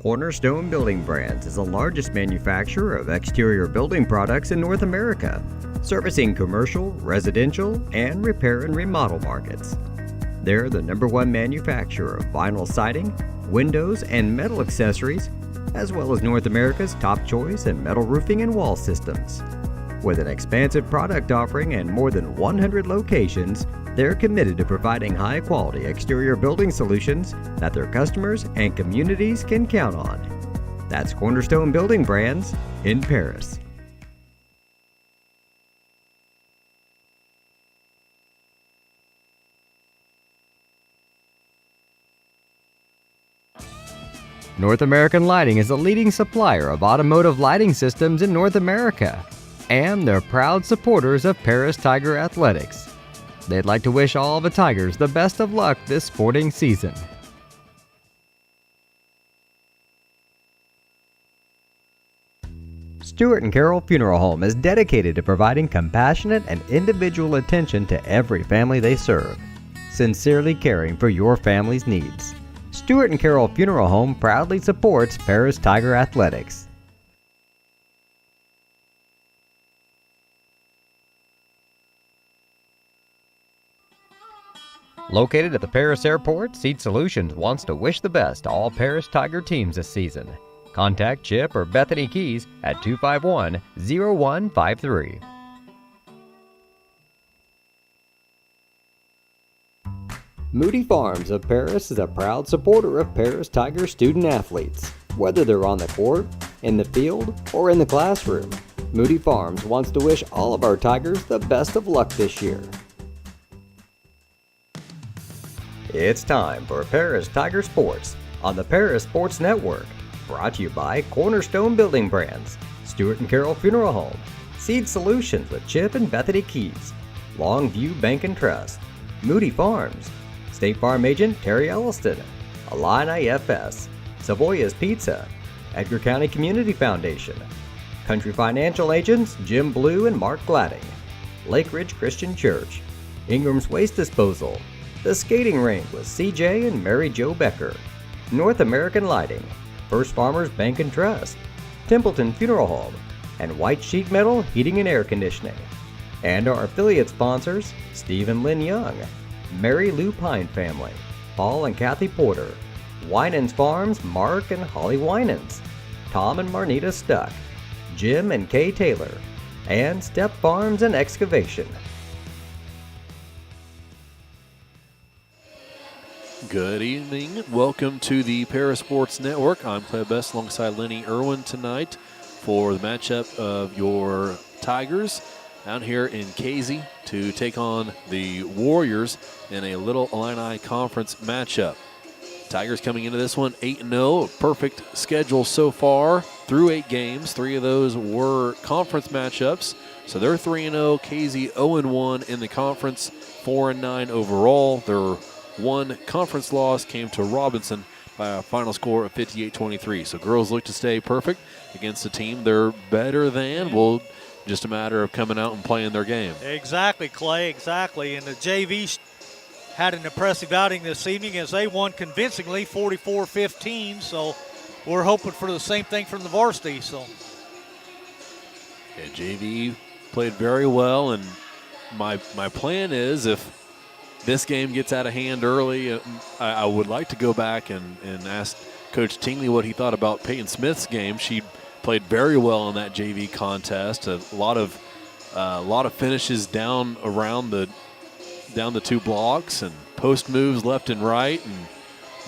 Cornerstone Building Brands is the largest manufacturer of exterior building products in North America, servicing commercial, residential, and repair and remodel markets. They're the #1 manufacturer of vinyl siding, windows, and metal accessories, as well as North America's top choice in metal roofing and wall systems. With an expansive product offering and more than 100 locations, they're committed to providing high-quality exterior building solutions that their customers and communities can count on. That's Cornerstone Building Brands in Paris. North American Lighting is a leading supplier of automotive lighting systems in North America, and they're proud supporters of Paris Tiger Athletics. They'd like to wish all the Tigers the best of luck this sporting season. Stewart & Carroll Funeral Home is dedicated to providing compassionate and individual attention to every family they serve, sincerely caring for your family's needs. Stewart & Carroll Funeral Home proudly supports Paris Tiger Athletics. Located at the Paris Airport, Seat Solutions wants to wish the best to all Paris Tiger teams this season. Contact Chip or Bethany Keys at 251-0153. Moody Farms of Paris is a proud supporter of Paris Tiger student athletes. Whether they're on the court, in the field, or in the classroom, Moody Farms wants to wish all of our Tigers the best of luck this year. It's time for Paris Tiger Sports on the Paris Sports Network. Brought to you by Cornerstone Building Brands, Stewart & Carroll Funeral Home, Seed Solutions with Chip and Bethany Keys, Longview Bank and Trust, Moody Farms, State Farm Agent Terry Elliston, Illini FS, Savoya's Pizza, Edgar County Community Foundation, Country Financial Agents Jim Blue and Mark Gladding, Lake Ridge Christian Church, Ingram's Waste Disposal, The Skating Rink with CJ and Mary Jo Becker, North American Lighting, First Farmers Bank and Trust, Templeton Funeral Home, and White Sheet Metal Heating and Air Conditioning. And our affiliate sponsors, Steve and Lynn Young, Mary Lou Pine Family, Paul and Kathy Porter, Winans Farms, Mark and Holly Winans, Tom and Marnita Stuck, Jim and Kay Taylor, and Step Farms and Excavation. Good evening. Welcome to the Paris Sports Network. I'm Clay Best alongside Lenny Irwin tonight for the matchup of your Tigers out here in Casey to take on the Warriors in a Little Illini Conference matchup. Tigers coming into this one 8-0, perfect schedule so far through 8 games. 3 of those were conference matchups, so they're 3-0. Casey 0-1 in the conference, 4-9 overall. Their one conference loss came to Robinson by a final score of 58-23. So girls look to stay perfect against a team they're better than. Well, just a matter of coming out and playing their game. Exactly, Clay, exactly. And the JV had an impressive outing this evening as they won convincingly 44-15. So we're hoping for the same thing from the varsity. So yeah, JV played very well, and my plan is if this game gets out of hand early, I would like to go back and ask Coach Tingley what he thought about Peyton Smith's game. She played very well in that JV contest. A lot of finishes down the 2 blocks and post moves left and right. And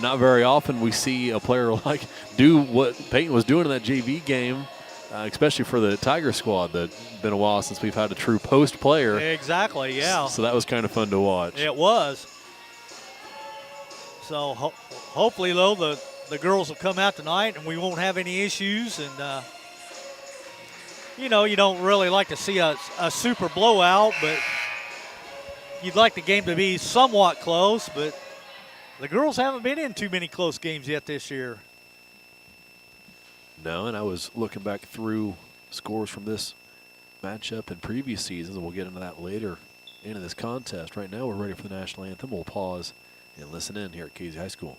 not very often we see a player like do what Peyton was doing in that JV game, especially for the Tiger squad. That's been a while since we've had a true post player. Exactly, yeah. So that was kind of fun to watch. It was. So hopefully, though, the girls will come out tonight and we won't have any issues. And, you don't really like to see a super blowout, but you'd like the game to be somewhat close. But the girls haven't been in too many close games yet this year. No, and I was looking back through scores from this matchup in previous seasons, and we'll get into that later into this contest. Right now, we're ready for the national anthem. We'll pause and listen in here at Casey High School.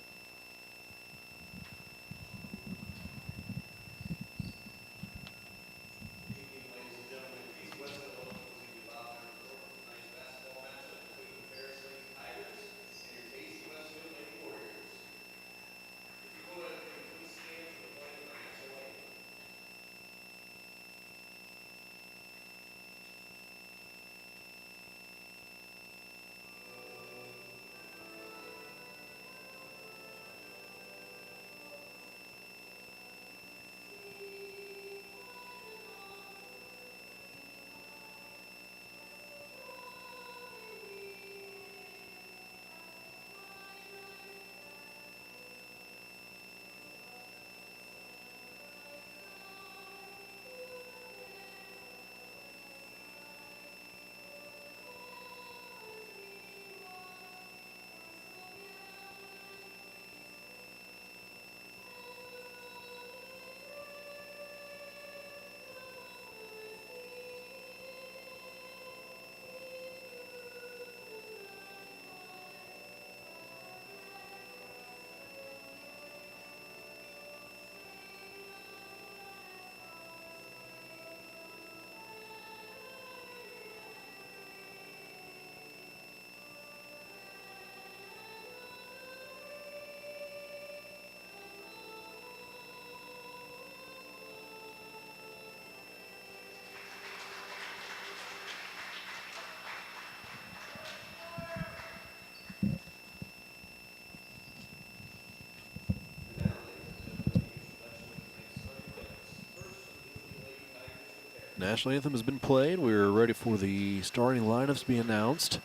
national anthem has been played. We're ready for the starting lineups to be announced.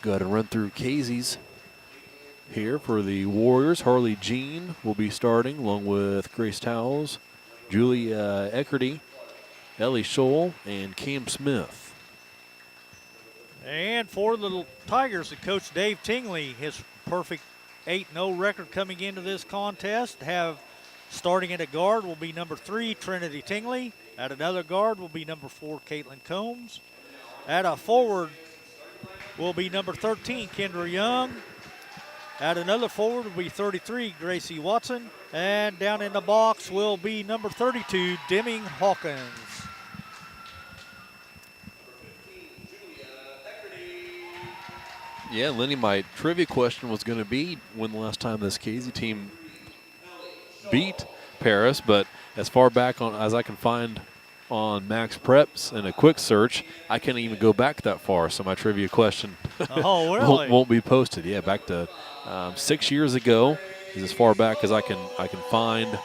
Go ahead and run through Casey's here for the Warriors. Harley Jean will be starting along with Grace Towles, Julia Eckerty, Ellie Scholl, and Cam Smith. And for the Tigers, the coach Dave Tingley, his perfect 8-0 record coming into this contest. Starting at a guard will be number 3, Trinity Tingley. At another guard will be number 4, Caitlin Combs. At a forward will be number 13, Kendra Young. At another forward will be 33, Gracie Watson. And down in the box will be number 32, Deming Hawkins. Yeah, Lenny, my trivia question was going to be when the last time this Casey team beat Paris, but as far back as I can find on Max Preps and a quick search, I can't even go back that far, so my trivia question Oh, really? won't be posted. Yeah, back to 6 years ago is as far back as I can find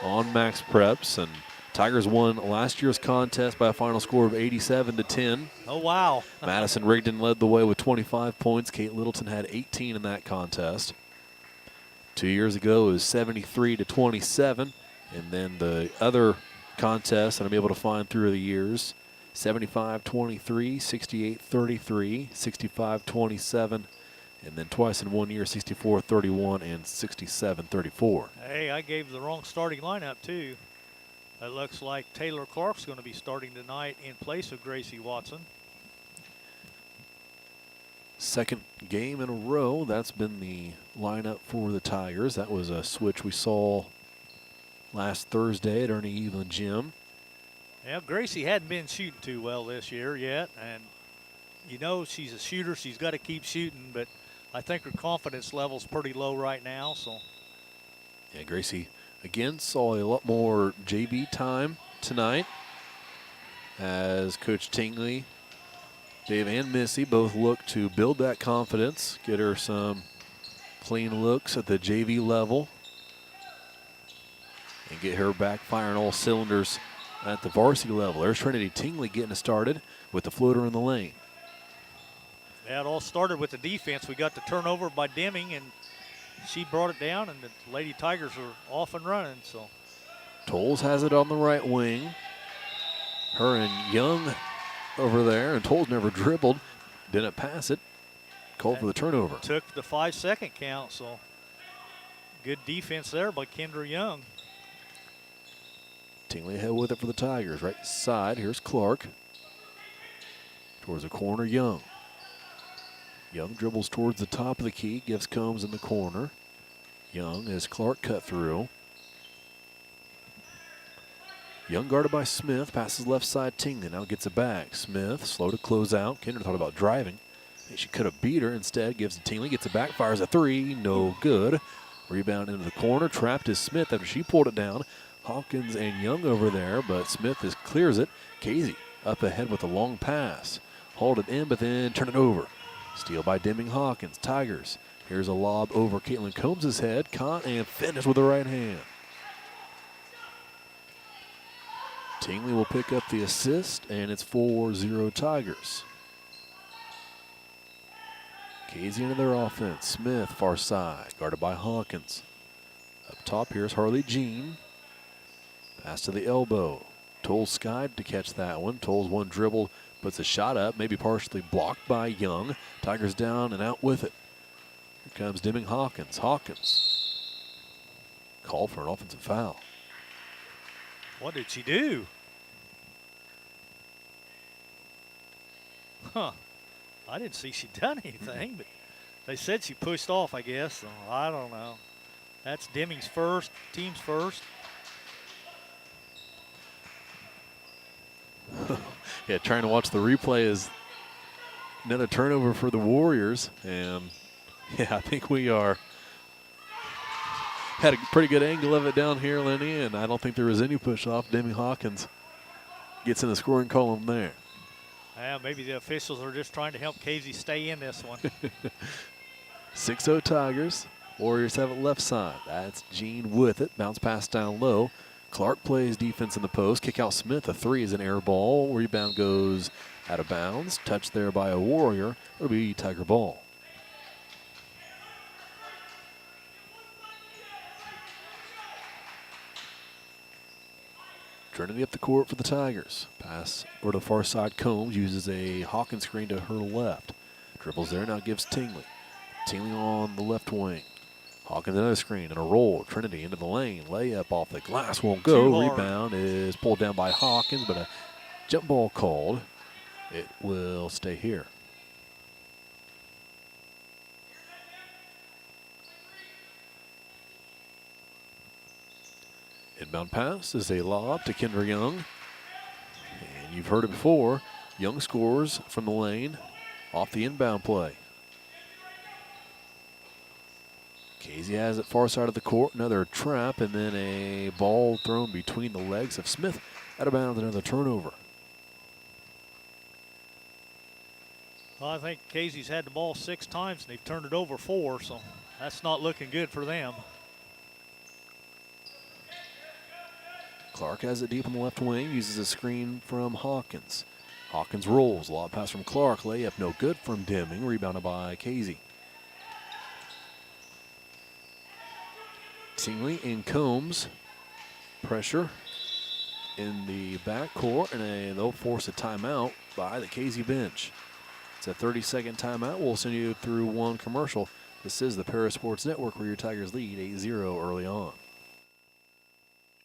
on Max Preps, and Tigers won last year's contest by a final score of 87-10. Oh, wow. Madison Rigdon led the way with 25 points. Kate Littleton had 18 in that contest. 2 years ago, it was 73-27. And then the other contests that I'm able to find through the years, 75-23, 68-33, 65-27, and then twice in 1 year, 64-31 and 67-34. Hey, I gave the wrong starting lineup, too. It looks like Taylor Clark's going to be starting tonight in place of Gracie Watson. Second game in a row, that's been the lineup for the Tigers. That was a switch we saw last Thursday at Ernie Evelyn Gym. Yeah, Gracie hadn't been shooting too well this year yet, and you know she's a shooter. She's got to keep shooting, but I think her confidence level's pretty low right now. So, yeah, Gracie again saw a lot more JV time tonight as Coach Tingley, Dave, and Missy both look to build that confidence, get her some clean looks at the JV level, and get her back firing all cylinders at the varsity level. There's Trinity Tingley getting it started with the floater in the lane. yeah, it all started with the defense. We got the turnover by Deming, and she brought it down, and the Lady Tigers are off and running. So Tolles has it on the right wing. Her and Young over there, and Tolles never dribbled, didn't pass it. Called for the turnover. took the 5-second count, so good defense there by Kendra Young. Tingley ahead with it for the Tigers. Right side, here's Clark. Towards the corner, Young. Young dribbles towards the top of the key, gives Combs in the corner. Young as Clark cut through. Young guarded by Smith, passes left side Tingley, now gets it back. Smith, slow to close out. Kendra thought about driving. I think she could have beat her. Instead, gives it to Tingley, gets it back, fires a three, no good. Rebound into the corner, trapped is Smith after she pulled it down. Hawkins and Young over there, but Smith clears it. Casey up ahead with a long pass. Hauled it in, but then turn it over. Steal by Deming Hawkins. Tigers. Here's a lob over Caitlin Combs' head. Caught and finished with the right hand. Tingley will pick up the assist, and it's 4-0 Tigers. Casey into their offense. Smith, far side, guarded by Hawkins. Up top, here's Harley Jean. Pass to the elbow. Tolles skied to catch that one. Tolles one dribble, puts a shot up, maybe partially blocked by Young. Tigers down and out with it. Here comes Deming Hawkins. Hawkins. Call for an offensive foul. What did she do? Huh. I didn't see she done anything, but they said she pushed off, I guess. So I don't know. That's Deming's first, team's first. Yeah, trying to watch the replay is another turnover for the Warriors. And, yeah, I think we had a pretty good angle of it down here, Lenny, and I don't think there was any push-off. Deming Hawkins gets in the scoring column there. Yeah, maybe the officials are just trying to help Casey stay in this one. 6-0 Tigers. Warriors have it left side. That's Jean with it. Bounce pass down low. Clark plays defense in the post. Kick out Smith. A three is an air ball. Rebound goes out of bounds. Touched there by a Warrior. It'll be Tiger ball. Trinity up the court for the Tigers. Pass over to the far side. Combs uses a Hawkins screen to her left. Dribbles there, now gives Tingley. Tingley on the left wing. Hawkins another screen and a roll. Trinity into the lane. Layup off the glass won't go. Rebound is pulled down by Hawkins, but a jump ball called. It will stay here. Inbound pass is a lob to Kendra Young. And you've heard it before. Young scores from the lane off the inbound play. Casey has it far side of the court. Another trap and then a ball thrown between the legs of Smith. Out of bounds, another turnover. Well, I think Casey's had the ball 6 times and they've turned it over 4, so that's not looking good for them. Clark has it deep on the left wing, uses a screen from Hawkins. Hawkins rolls, lob pass from Clark, layup no good from Deming, rebounded by Casey. Tingley and Combs, pressure in the backcourt, and they'll force a timeout by the Casey bench. It's a 30-second timeout. We'll send you through one commercial. This is the Paris Sports Network where your Tigers lead 8-0 early on.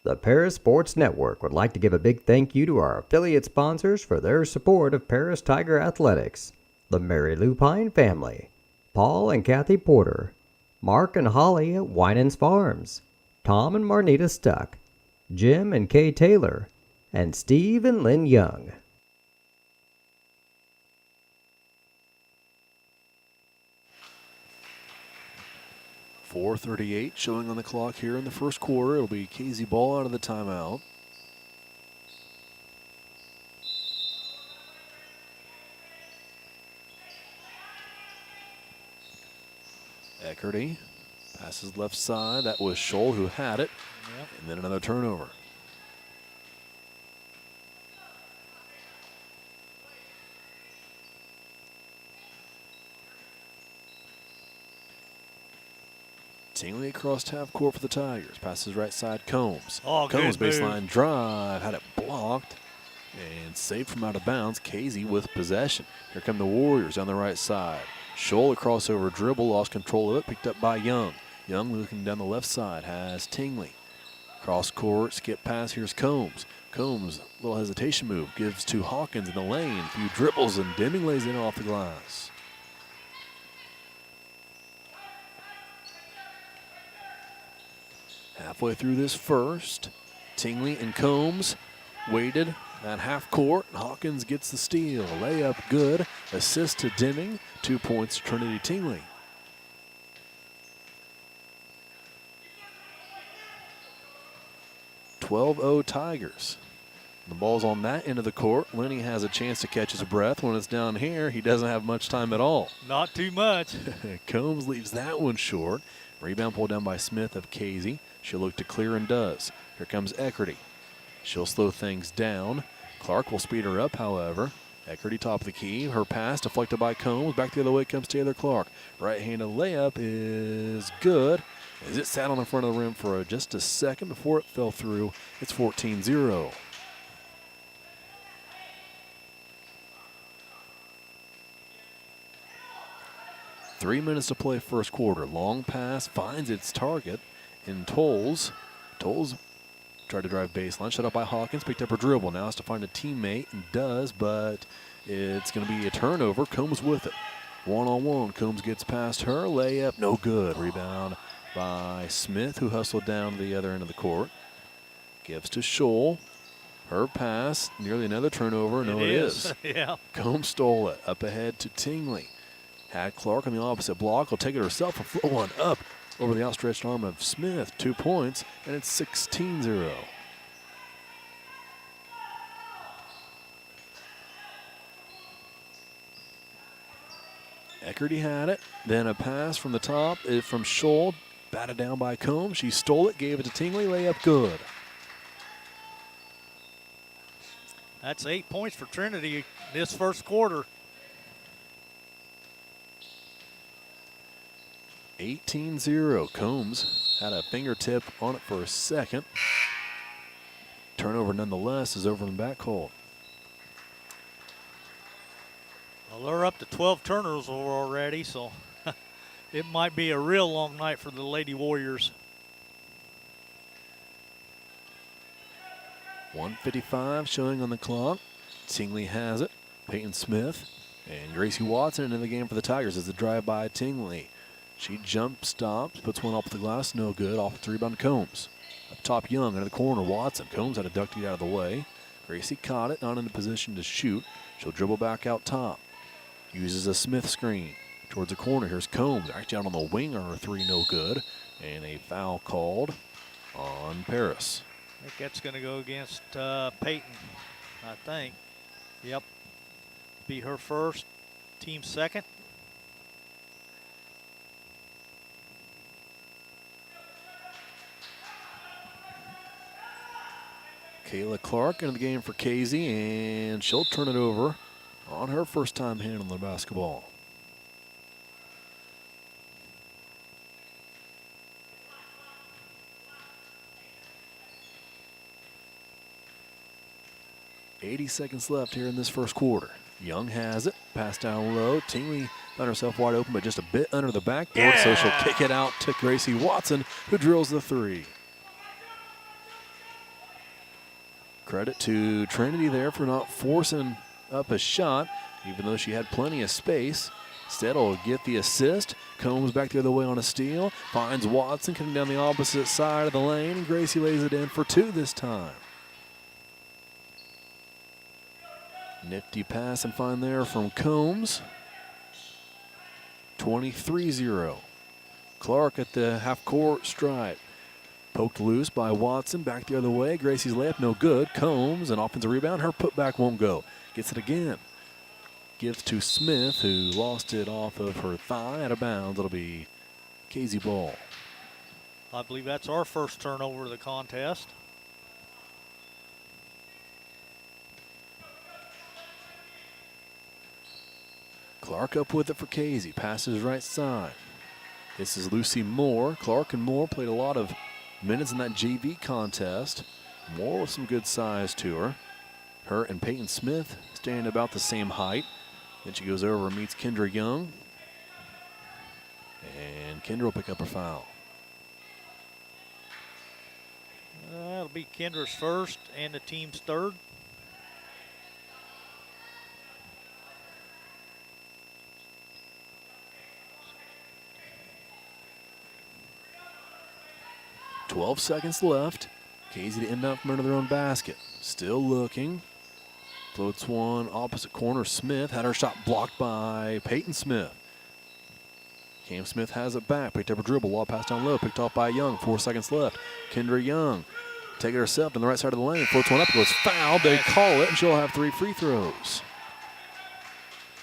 The Paris Sports Network would like to give a big thank you to our affiliate sponsors for their support of Paris Tiger Athletics. The Mary Lou Pine family, Paul and Kathy Porter, Mark and Holly at Winans Farms, Tom and Marnita Stuck, Jim and Kay Taylor, and Steve and Lynn Young. .438 showing on the clock here in the first quarter. It'll be Casey ball out of the timeout. Eckerty passes left side. That was Scholl who had it. Yep. And then another turnover. Tingley across half court for the Tigers. Passes right side, Combs. Oh, Combs good baseline move. drive. Had it blocked and saved from out of bounds. Casey with possession. Here come the Warriors on the right side. Scholl a crossover dribble. Lost control of it. Picked up by Young. Young looking down the left side. Has Tingley. Cross court. Skip pass. Here's Combs. Combs, little hesitation move. Gives to Hawkins in the lane. A few dribbles and Deming lays in off the glass. Halfway through this first, Tingley and Combs waited at half court. Hawkins gets the steal. Layup good. Assist to Deming. 2 points to Trinity Tingley. .12-0 Tigers. The ball's on that end of the court. Lenny has a chance to catch his breath. When it's down here, he doesn't have much time at all. Not too much. Combs leaves that one short. Rebound pulled down by Smith of Casey. She'll look to clear and does. Here comes Eckerty. She'll slow things down. Clark will speed her up, however. Eckerty top of the key. Her pass deflected by Combs. Back the other way comes Taylor Clark. Right-handed layup is good as it sat on the front of the rim for just a second before it fell through. It's 14-0. Three minutes to play first quarter. Long pass finds its target in Tolles. Tolles tried to drive baseline. Shut up by Hawkins. Picked up her dribble. Now has to find a teammate and does, but it's going to be a turnover. Combs with it. One-on-one. Combs gets past her. Layup. No good. Rebound by Smith, who hustled down to the other end of the court. Gives to Scholl. Her pass. Nearly another turnover. No, it is. Yeah. Combs stole it. Up ahead to Tingley. Had Clark on the opposite block. Will take it herself. A flow one up over the outstretched arm of Smith. 2 points, and it's 16-0. Hickerty had it. Then a pass from the top from Scholl. Batted down by Combs. She stole it, gave it to Tingley. Layup good. That's 8 points for Trinity this first quarter. 18-0. Combs had a fingertip on it for a second. Turnover nonetheless is over in the backcourt. Well, they're up to 12 turnovers already, so it might be a real long night for the Lady Warriors. 1:55 showing on the clock. Tingley has it. Peyton Smith and Gracie Watson into the game for the Tigers as the drive by Tingley. She jump stops, puts one off the glass, no good. Off the rebound, Combs. Up top, Young into the corner. Watson. Combs had a ducked it out of the way. Gracie caught it, not in a position to shoot. She'll dribble back out top. Uses a Smith screen towards the corner. Here's Combs, actually out on the wing on her three, no good. And a foul called on Paris. I think that's going to go against Peyton, I think. Yep. Be her first, team second. Kayla Clark into the game for Casey, and she'll turn it over on her first time handling the basketball. .80 seconds left here in this first quarter. Young has it, pass down low. Tingley found herself wide open, but just a bit under the backboard, so she'll kick it out to Gracie Watson, who drills the three. Credit to Trinity there for not forcing up a shot, even though she had plenty of space. Instead, will get the assist. Combs back the other way on a steal. Finds Watson coming down the opposite side of the lane, and Gracie lays it in for two this time. Nifty pass and find there from Combs. 23-0. Clark at the half-court stripe. Poked loose by Watson, back the other way. Gracie's layup, no good. Combs, an offensive rebound. Her putback won't go. Gets it again. Gives to Smith, who lost it off of her thigh out of bounds. It'll be Casey ball. I believe that's our first turnover of the contest. Clark up with it for Casey. Passes right side. This is Lucy Moore. Clark and Moore played a lot of minutes in that JV contest. Moore with some good size to her. Her and Peyton Smith staying about the same height. Then she goes over and meets Kendra Young. And Kendra will pick up her foul. That'll be Kendra's first and the team's third. .12 seconds left. Casey to inbound from under their own basket. Still looking. Floats one opposite corner. Smith had her shot blocked by Peyton Smith. Cam Smith has it back. Picked up a dribble. Law pass down low. Picked off by Young. 4 seconds left. Kendra Young take it herself on the right side of the lane. Floats one up. Goes fouled. They call it, and she'll have 3 free throws.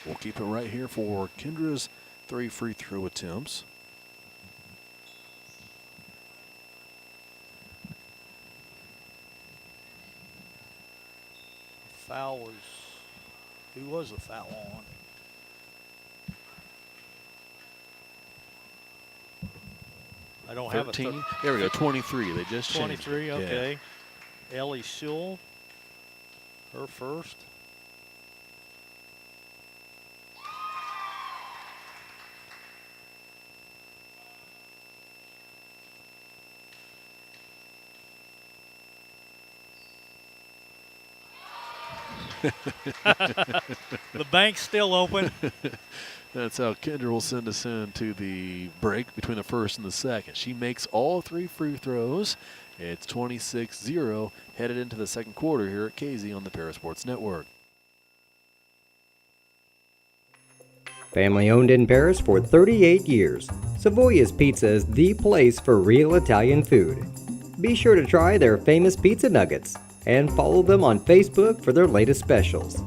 We'll keep it right here for Kendra's 3 free throw attempts. Foul was, who was the foul on? I don't 13. have a There we go, 23. They just changed. 23, okay. Yeah. Ellie Sewell, her first. The bank's still open. That's how Kendra will send us into the break between the first and the second. She makes all 3 free throws. It's 26-0 headed into the second quarter here at Casey on the Parasports Network. Family owned in Paris for 38 years, Savoya's Pizza is the place for real Italian food. Be sure to try their famous pizza nuggets and follow them on Facebook for their latest specials.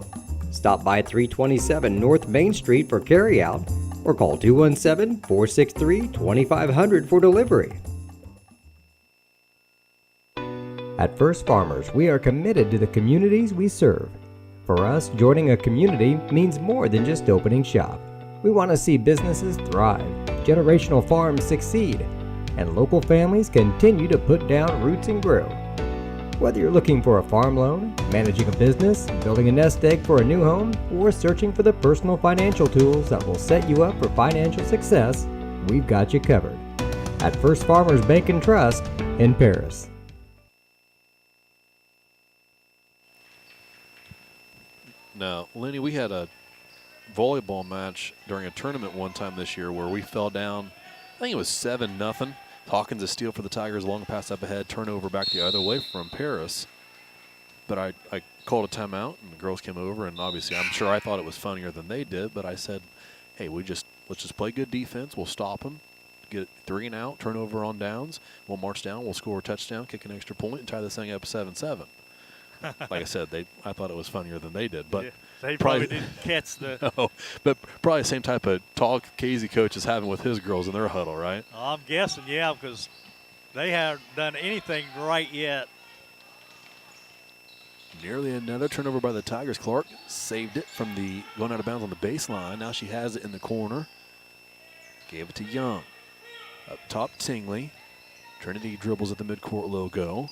Stop by 327 North Main Street for carryout or call 217-463-2500 for delivery. At First Farmers, we are committed to the communities we serve. For us, joining a community means more than just opening shop. We want to see businesses thrive, generational farms succeed, and local families continue to put down roots and grow. Whether you're looking for a farm loan, managing a business, building a nest egg for a new home, or searching for the personal financial tools that will set you up for financial success, we've got you covered. At First Farmers Bank and Trust in Paris. Now, Lenny, we had a volleyball match during a tournament one time this year where we fell down, I think it was 7-0. Hawkins a steal for the Tigers, long pass up ahead, turnover back the other way from Paris. But I called a timeout, and the girls came over, and obviously I'm sure I thought it was funnier than they did, but I said, hey, let's just play good defense. We'll stop them, get 3 and out, turnover on downs. We'll march down, we'll score a touchdown, kick an extra point, and tie this thing up 7-7. Like I said, I thought it was funnier than they did, but yeah, they probably didn't catch the. No, but probably the same type of talk Casey coach is having with his girls in their huddle, right? I'm guessing, yeah, because they haven't done anything right yet. Nearly another turnover by the Tigers. Clark saved it from the going out of bounds on the baseline. Now she has it in the corner. Gave it to Young. Up top, Tingley. Trinity dribbles at the midcourt logo.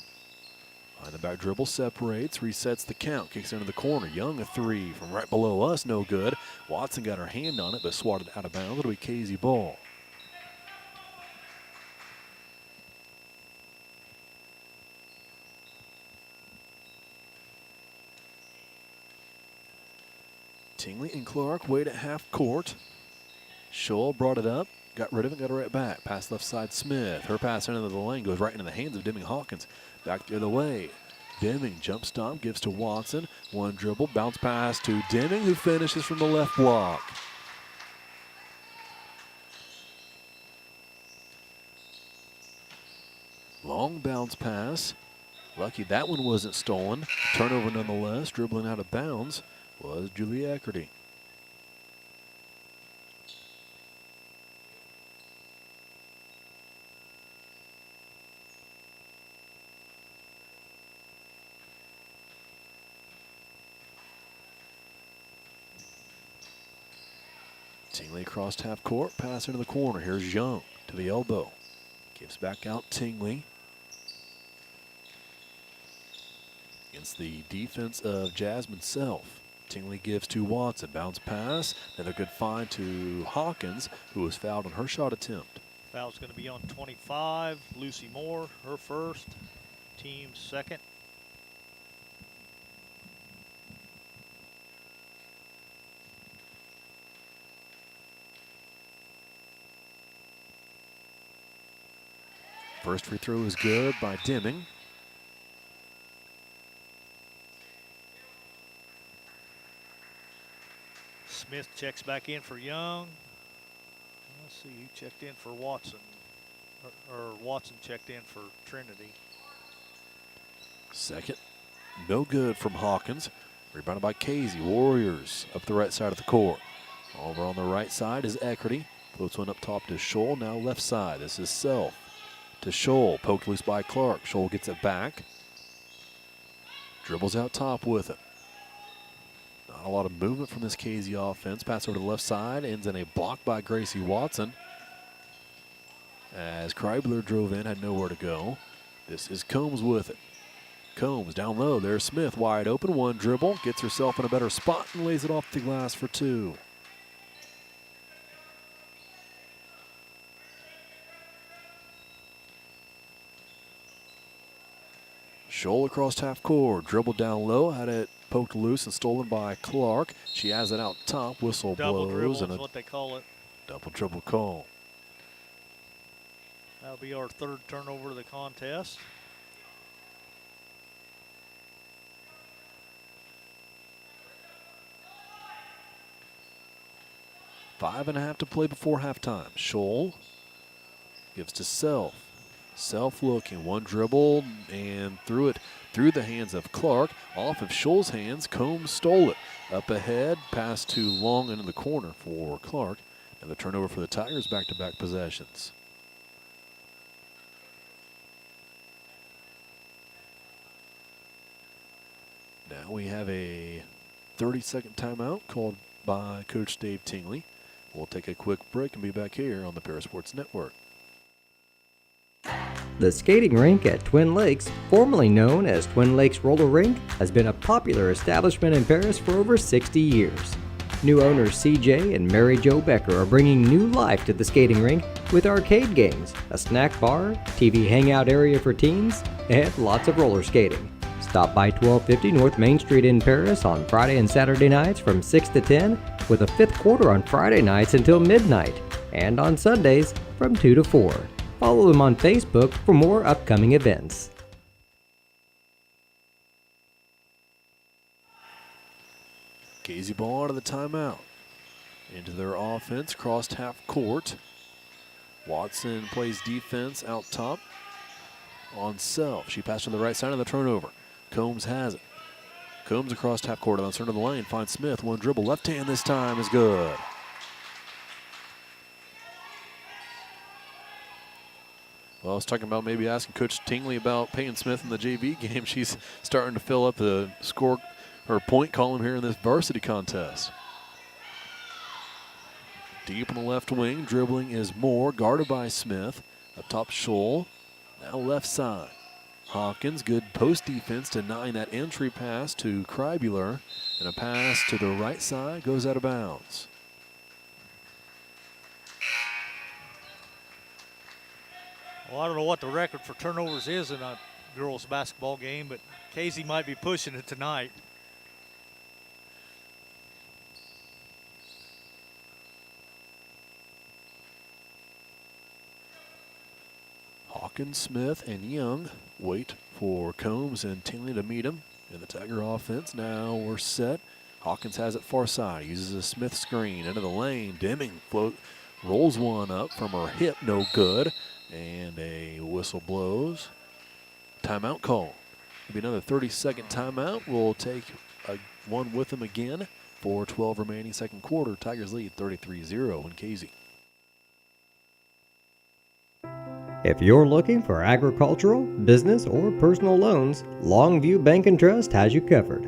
Behind the back dribble, separates, resets the count, kicks into the corner. Young, a 3 from right below us, no good. Watson got her hand on it, but swatted out of bounds. It'll be Casey ball. Tingley and Clark wait at half court. Scholl brought it up, got rid of it, got it right back. Pass left side, Smith. Her pass into the lane goes right into the hands of Deming Hawkins. Back the other way. Deming jump stomp, gives to Watson. One dribble, bounce pass to Deming, who finishes from the left block. Long bounce pass. Lucky that one wasn't stolen. Turnover nonetheless. Dribbling out of bounds was Julie Eckerty. Tingley crossed half court, pass into the corner. Here's Young to the elbow. Gives back out Tingley. Against the defense of Jasmine Self. Tingley gives to Watson. Bounce pass. Another good find to Hawkins, who was fouled on her shot attempt. Foul's going to be on 25. Lucy Moore, her first. Team second. First free throw is good by Deming. Smith checks back in for Young. Let's see who checked in for Watson. Or Watson checked in for Trinity. Second, no good from Hawkins. Rebounded by Casey. Warriors up the right side of the court. Over on the right side is Eckerty. Floats one up top to Scholl. Now left side. This is Self. To Scholl, poked loose by Clark. Scholl gets it back. Dribbles out top with it. Not a lot of movement from this Casey offense. Pass over to the left side. Ends in a block by Gracie Watson. As Kreibler drove in, had nowhere to go. This is Combs with it. Combs down low. There's Smith wide open. One dribble. Gets herself in a better spot and lays it off the glass for 2. Scholl across half court, dribbled down low, had it poked loose and stolen by Clark. She has it out top, whistle Double blows, dribble and is a what they call it. double dribble call. That'll be our third turnover of the contest. Five and a half to play before halftime. Scholl gives to Self. Self looking, one dribble and threw it through the hands of Clark. Off of Scholl's hands, Combs stole it. Up ahead, pass to Long into the corner for Clark. And the turnover for the Tigers, back-to-back possessions. Now we have a 30-second timeout called by Coach Dave Tingley. We'll take a quick break and be back here on the Parasports Network. The skating rink at Twin Lakes, formerly known as Twin Lakes Roller Rink, has been a popular establishment in Paris for over 60 years. New owners CJ and Mary Jo Becker are bringing new life to the skating rink with arcade games, a snack bar, TV hangout area for teens, and lots of roller skating. Stop by 1250 North Main Street in Paris on Friday and Saturday nights from 6 to 10, with a fifth quarter on Friday nights until midnight, and on Sundays from 2 to 4. Follow them on Facebook for more upcoming events. Casey ball out of the timeout. Into their offense, crossed half court. Watson plays defense out top on Self. She passed to the right side of the turnover. Combs has it. Combs across half court on the center of the lane. Finds Smith. One dribble. Left hand this time is good. Well, I was talking about maybe asking Coach Tingley about Peyton Smith in the JV game. She's starting to fill up the score or point column here in this varsity contest. Deep on the left wing, dribbling is Moore, guarded by Smith. Up top, Scholl. Now left side. Hawkins, good post defense, denying that entry pass to Krybuler. And a pass to the right side goes out of bounds. Well, I don't know what the record for turnovers is in a girls basketball game, but Casey might be pushing it tonight. Hawkins, Smith, and Young wait for Combs and Tingley to meet him. In the Tiger offense, now we're set. Hawkins has it far side, uses a Smith screen into the lane. Deming rolls one up from her hip, no good. And a whistle blows. Timeout call. It'll be another 30-second timeout. We'll take one with them again for 12 remaining second quarter. Tigers lead 33-0 in Casey. If you're looking for agricultural, business, or personal loans, Longview Bank and Trust has you covered.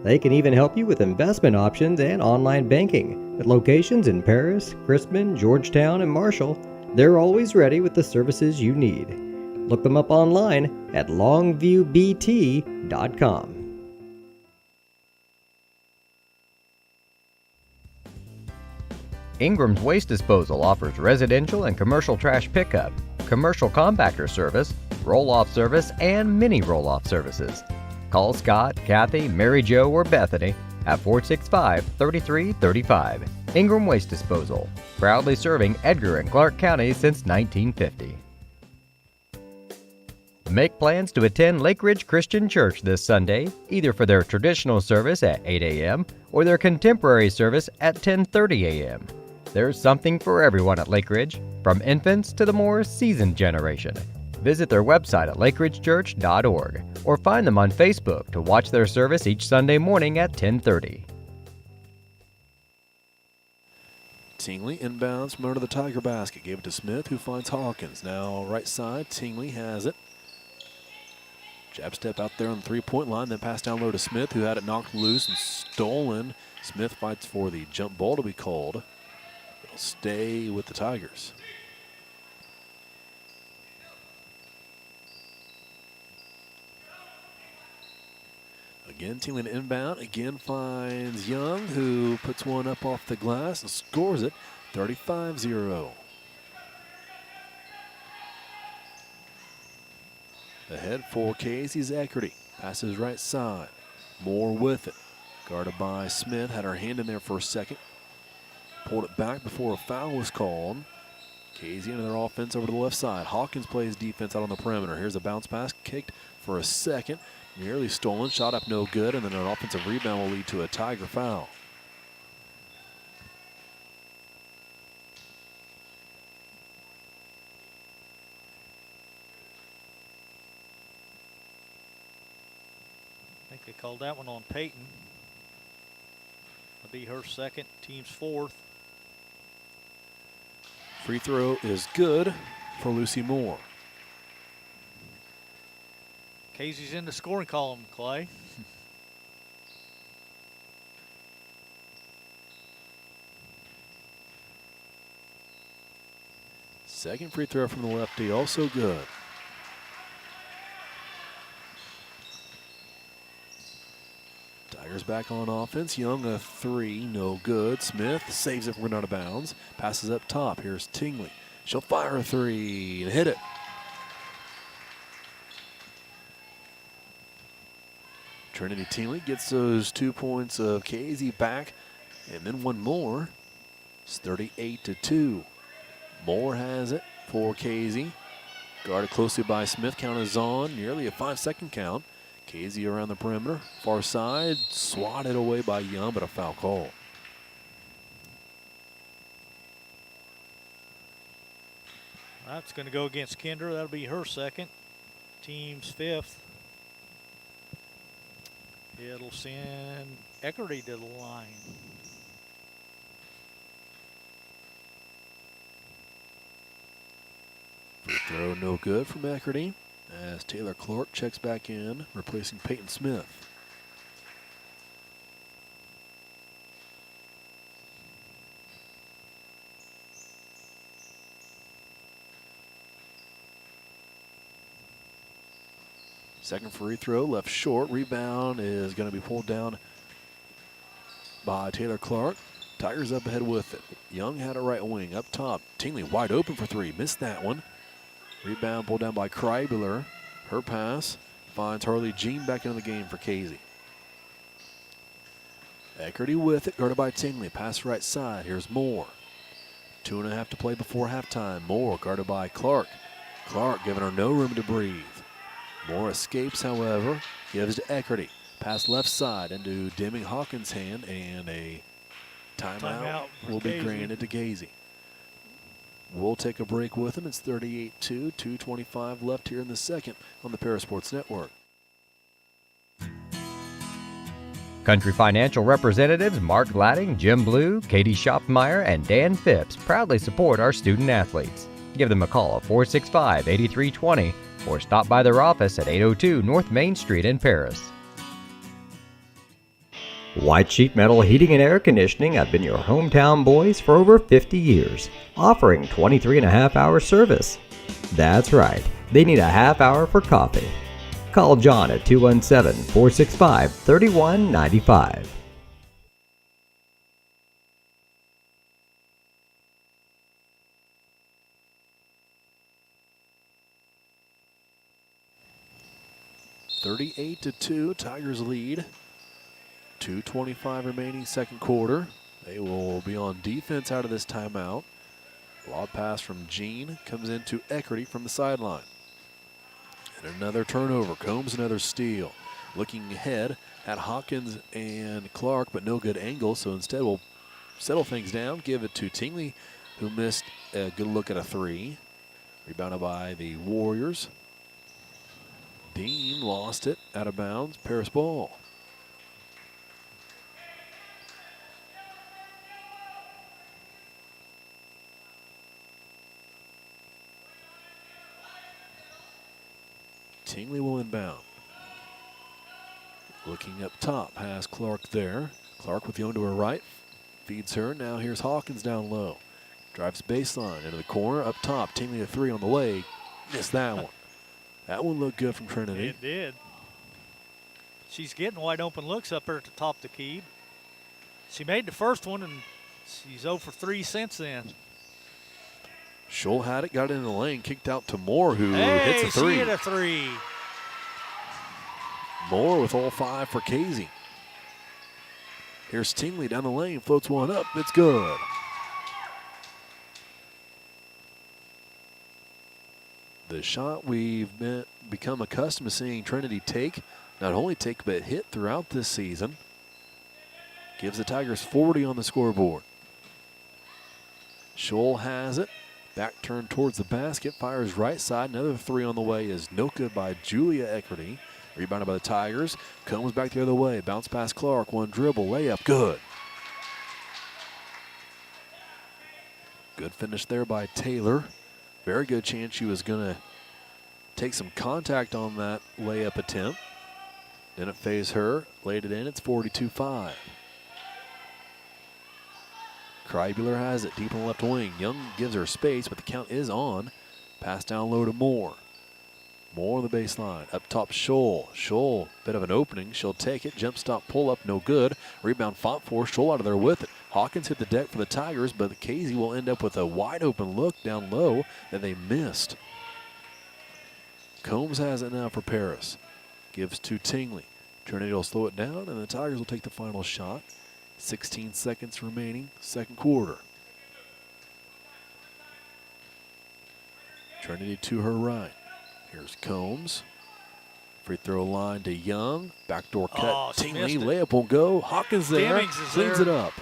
They can even help you with investment options and online banking. At locations in Paris, Crispin, Georgetown, and Marshall, they're always ready with the services you need. Look them up online at longviewbt.com. Ingram's Waste Disposal offers residential and commercial trash pickup, commercial compactor service, roll-off service, and mini roll-off services. Call Scott, Kathy, Mary Jo, or Bethany at 465-3335. Ingram Waste Disposal, proudly serving Edgar and Clark counties since 1950. Make plans to attend Lake Ridge Christian Church this Sunday, either for their traditional service at 8 a.m. or their contemporary service at 10:30 a.m. There's something for everyone at Lake Ridge, from infants to the more seasoned generation. Visit their website at lakeridgechurch.org or find them on Facebook to watch their service each Sunday morning at 10:30. Tingley inbounds from under the Tiger basket. Gave it to Smith, who finds Hawkins. Now right side, Tingley has it. Jab step out there on the three-point line, then pass down low to Smith, who had it knocked loose and stolen. Smith fights for the jump ball to be called. It'll stay with the Tigers. Again, Tingley inbound. Again finds Young, who puts one up off the glass and scores it 35-0. Ahead for Casey's Eckerty. Passes right side. Moore with it. Guarded by Smith. Had her hand in there for a second. Pulled it back before a foul was called. Casey into their offense over to the left side. Hawkins plays defense out on the perimeter. Here's a bounce pass. Kicked for a second. Nearly stolen. Shot up no good. And then an offensive rebound will lead to a Tiger foul. I think they called that one on Peyton. That'll be her second, team's fourth. Free throw is good for Lucy Moore. Casey's in the scoring column, Clay. Second free throw from the lefty, also good. Tigers back on offense. Young a three, no good. Smith saves it, we're out of bounds. Passes up top. Here's Tingley. She'll fire a three and hit it. Trinity Tingley gets those 2 points of Casey back, and then one more. It's 38-2. Moore has it for Casey. Guarded closely by Smith. Count is on. Nearly a 5-second count. Casey around the perimeter. Far side. Swatted away by Young, but a foul call. That's going to go against Kendra. That'll be her second. Team's fifth. It'll send Eckerty to the line. Free throw no good from Eckerty as Taylor Clark checks back in, replacing Peyton Smith. Second free throw left short. Rebound is going to be pulled down by Taylor Clark. Tigers up ahead with it. Young had a right wing up top. Tingley wide open for three. Missed that one. Rebound pulled down by Kreibler. Her pass finds Harley Jean back into the game for Casey. Eckerty with it, guarded by Tingley. Pass right side. Here's Moore. 2.5 to play before halftime. Moore guarded by Clark. Clark giving her no room to breathe. Moore escapes, however, gives to Eckerty. Pass left side into Deming Hawkins' hand, and a timeout will be granted to Casey. We'll take a break with him. It's 38-2, 2:25 left here in the second on the Parasports Network. Country Financial representatives Mark Gladding, Jim Blue, Katie Schopfmeyer, and Dan Phipps proudly support our student athletes. Give them a call at 465-8320 or stop by their office at 802 North Main Street in Paris. White Sheet Metal Heating and Air Conditioning have been your hometown boys for over 50 years, offering 23.5-hour service. That's right, they need a half hour for coffee. Call John at 217-465-3195. (38-2), Tigers lead. 2:25 remaining second quarter. They will be on defense out of this timeout. Lob pass from Jean comes into Eckerty from the sideline. And another turnover. Combs another steal. Looking ahead at Hawkins and Clark, but no good angle, so instead we'll settle things down, give it to Tingley, who missed a good look at a three. Rebounded by the Warriors. Dean lost it out of bounds. Paris ball. Tingley will inbound. Looking up top, has Clark there. Clark with Young to her right. Feeds her. Now here's Hawkins down low. Drives baseline into the corner. Up top, Tingley a three on the way. Missed that one. That one looked good from Trinity. It did. She's getting wide open looks up there at the top of the key. She made the first one, and she's 0 for 3 since then. Scholl had it, got it in the lane, kicked out to Moore, who hits a three. She hit a three. Moore with all 5 for Casey. Here's Tingley down the lane, floats one up, it's good. The shot we've become accustomed to seeing Trinity take, not only take but hit throughout this season. Gives the Tigers 40 on the scoreboard. Scholl has it. Back turn towards the basket, fires right side. Another three on the way is no good by Julia Eckerty. Rebounded by the Tigers. Comes back the other way. Bounce past Clark. One dribble. Layup. Good. Good finish there by Taylor. Very good chance she was going to take some contact on that layup attempt. Didn't phase her. Laid it in. It's 42-5. Krybuller has it deep in the left wing. Young gives her space, but the count is on. Pass down low to Moore. Moore on the baseline. Up top, Scholl. Scholl, bit of an opening. She'll take it. Jump stop, pull up, no good. Rebound fought for. Scholl out of there with it. Hawkins hit the deck for the Tigers, but Casey will end up with a wide open look down low that they missed. Combs has it now for Paris. Gives to Tingley. Trinity will slow it down, and the Tigers will take the final shot. 16 seconds remaining, second quarter. Trinity to her right. Here's Combs. Free throw line to Young. Backdoor cut. Tingley, layup will go. Hawkins there. Cleans it up.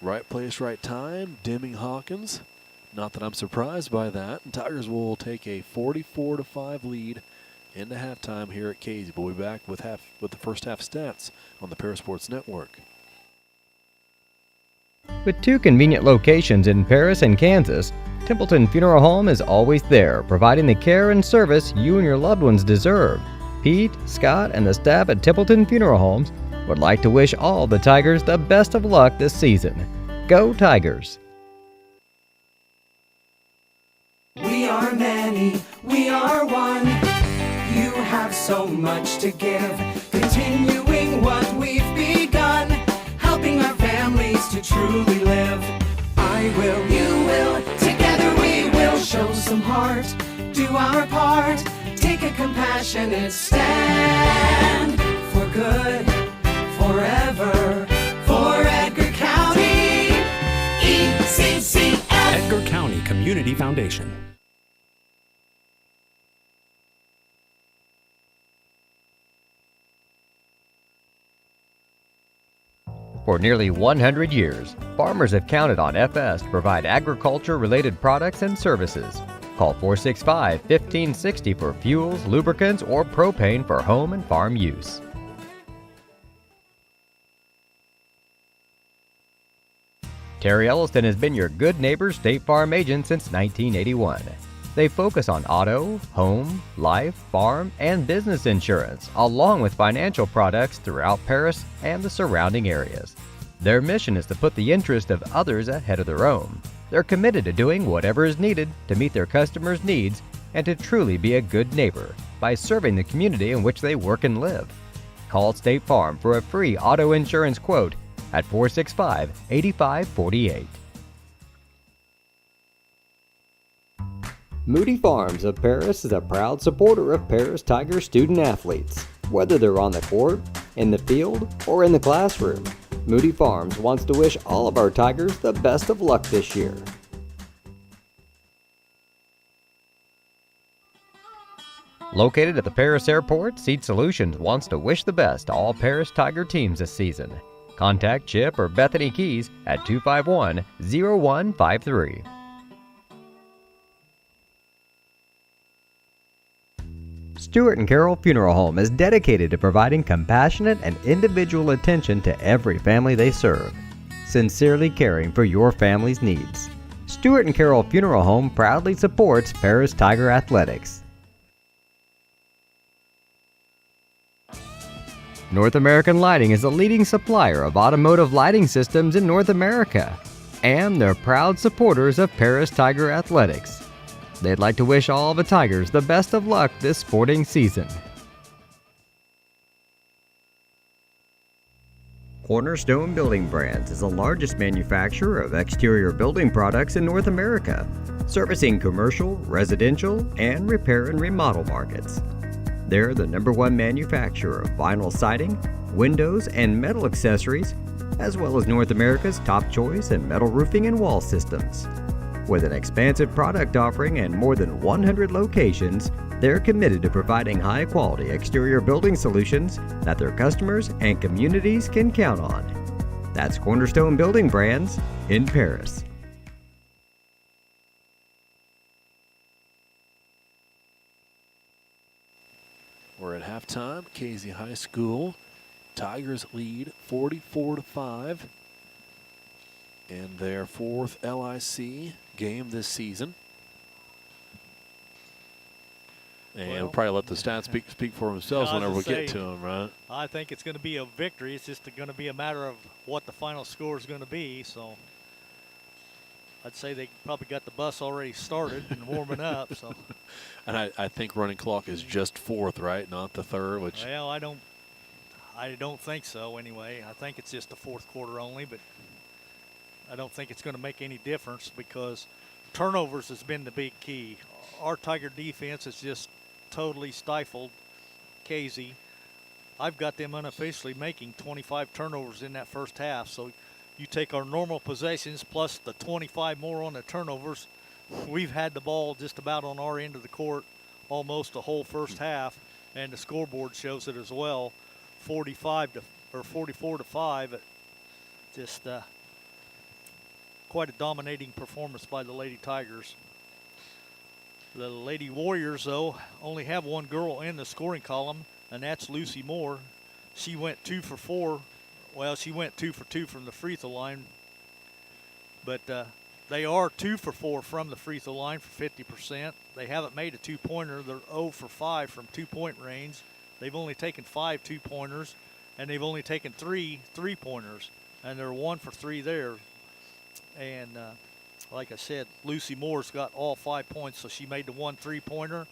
Right place, right time. Deming Hawkins. Not that I'm surprised by that. And Tigers will take a 44-5 lead into halftime here at Casey. We'll be back with the first half stats on the Paris Sports Network. With 2 convenient locations in Paris and Kansas, Templeton Funeral Home is always there, providing the care and service you and your loved ones deserve. Pete, Scott, and the staff at Templeton Funeral Homes would like to wish all the Tigers the best of luck this season. Go Tigers! We are many, we are one. You have so much to give, continuing what we've begun, helping our families to truly live. I will, you will, together we will show some heart, do our part, take a compassionate stand for good, forever, for Edgar County, ECCF. Edgar County Community Foundation. For nearly 100 years, farmers have counted on FS to provide agriculture-related products and services. Call 465-1560 for fuels, lubricants, or propane for home and farm use. Terry Elliston has been your good neighbor State Farm agent since 1981. They focus on auto, home, life, farm, and business insurance, along with financial products throughout Paris and the surrounding areas. Their mission is to put the interest of others ahead of their own. They're committed to doing whatever is needed to meet their customers' needs and to truly be a good neighbor by serving the community in which they work and live. Call State Farm for a free auto insurance quote at 465-8548. Moody Farms of Paris is a proud supporter of Paris Tiger student athletes. Whether they're on the court, in the field, or in the classroom, Moody Farms wants to wish all of our Tigers the best of luck this year. Located at the Paris Airport, Seed Solutions wants to wish the best to all Paris Tiger teams this season. Contact Chip or Bethany Keys at 251-0153. Stuart & Carroll Funeral Home is dedicated to providing compassionate and individual attention to every family they serve, sincerely caring for your family's needs. Stuart & Carroll Funeral Home proudly supports Paris Tiger Athletics. North American Lighting is a leading supplier of automotive lighting systems in North America, and they're proud supporters of Paris Tiger Athletics. They'd like to wish all the Tigers the best of luck this sporting season. Cornerstone Building Brands is the largest manufacturer of exterior building products in North America, servicing commercial, residential, and repair and remodel markets. They're the #1 manufacturer of vinyl siding, windows, and metal accessories, as well as North America's top choice in metal roofing and wall systems. With an expansive product offering and more than 100 locations, they're committed to providing high-quality exterior building solutions that their customers and communities can count on. That's Cornerstone Building Brands in Paris. We're at halftime. Casey High School Tigers lead 44-5 in their 4th LIC game this season. And we'll probably let the stats speak for themselves whenever we get to them, right? I think it's going to be a victory. It's just going to be a matter of what the final score is going to be. So I'd say they probably got the bus already started and warming up. So, and I think running clock is just 4th, right? Not the 3rd, which. Well, I don't think so anyway. I think it's just the 4th quarter only, but I don't think it's going to make any difference because turnovers has been the big key. Our Tiger defense has just totally stifled Casey. I've got them unofficially making 25 turnovers in that first half. So you take our normal possessions plus the 25 more on the turnovers, we've had the ball just about on our end of the court almost the whole first half, and the scoreboard shows it as well. 44-5. Just quite a dominating performance by the Lady Tigers. The Lady Warriors, though, only have one girl in the scoring column, and that's Lucy Moore. She went 2 for 4. Well, she went 2 for 2 from the free throw line, but they are 2 for 4 from the free throw line for 50%. They haven't made a two-pointer. They're 0 for 5 from two-point range. They've only taken 5 two-pointers, and they've only taken 3 three-pointers, and they're 1 for 3 there. And like I said, Lucy Moore's got all 5 points, so she made the 1 three-pointer,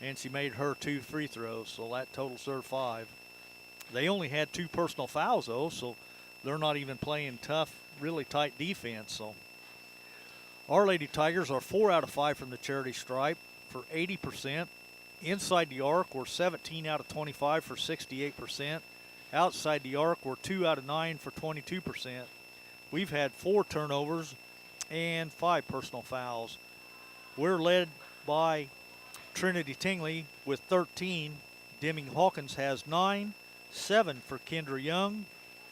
and she made her 2 free throws, so that totals her 5. They only had 2 personal fouls, though, so they're not even playing tough, really tight defense. So our Lady Tigers are 4 out of 5 from the charity stripe for 80%. Inside the arc, we're 17 out of 25 for 68%. Outside the arc, we're 2 out of 9 for 22%. We've had 4 turnovers and 5 personal fouls. We're led by Trinity Tingley with 13. Deming Hawkins has 9, 7 for Kendra Young,